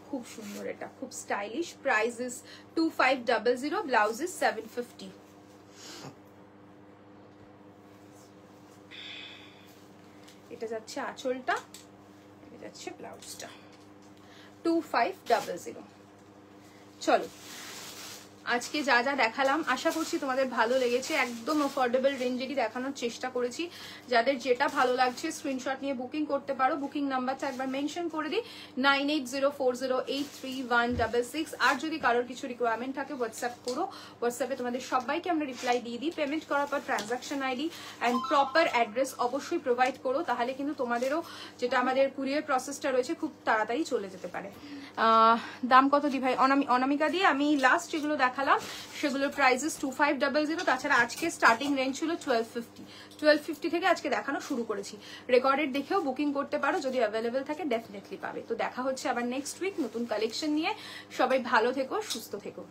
খুব সুন্দর, এটা খুব stylish. Price is 2500, blouse is 750। এটা যাচ্ছে আঁচলটা, এটা যাচ্ছে ব্লাউজটা, 2500। চলো, আজকে যা যা দেখালাম আশা করছি তোমাদের ভালো লেগেছে। একদম অ্যাফোর্ডেবল রেঞ্জেরই দেখানোর চেষ্টা করেছি। যাদের যেটা ভালো লাগছে স্ক্রিনশট নিয়ে বুকিং করতে পারো। বুকিং নাম্বারটা একবার মেনশন করে দিই, 9804083166। আর যদি কারোর কিছু রিকোয়ারমেন্ট থাকে হোয়াটসঅ্যাপ করো, হোয়াটসঅ্যাপে তোমাদের সবাইকে আমরা রিপ্লাই দিয়ে দিই। পেমেন্ট করার পর transaction ID and proper address অবশ্যই প্রোভাইড করো, তাহলে কিন্তু তোমাদেরও যেটা আমাদের কুরিয়ার প্রসেসটা রয়েছে খুব তাড়াতাড়ি চলে যেতে পারে। দাম কত দি ভাই? অনামিকা দিয়ে আমি লাস্ট যেগুলো দেখালাম সেগুলোর প্রাইসেস 2500। তাছাড়া আজকে স্টার্টিং রেঞ্জ ছিল 1250 থেকে আজকে দেখানো শুরু করেছি। রেকর্ডেড দেখেও বুকিং করতে পারো, যদি অ্যাভেলেবেল থাকে ডেফিনেটলি পাবে। তো দেখা হচ্ছে আবার নেক্সট উইক নতুন কালেকশন নিয়ে। সবাই ভালো থেকো, সুস্থ থেকো।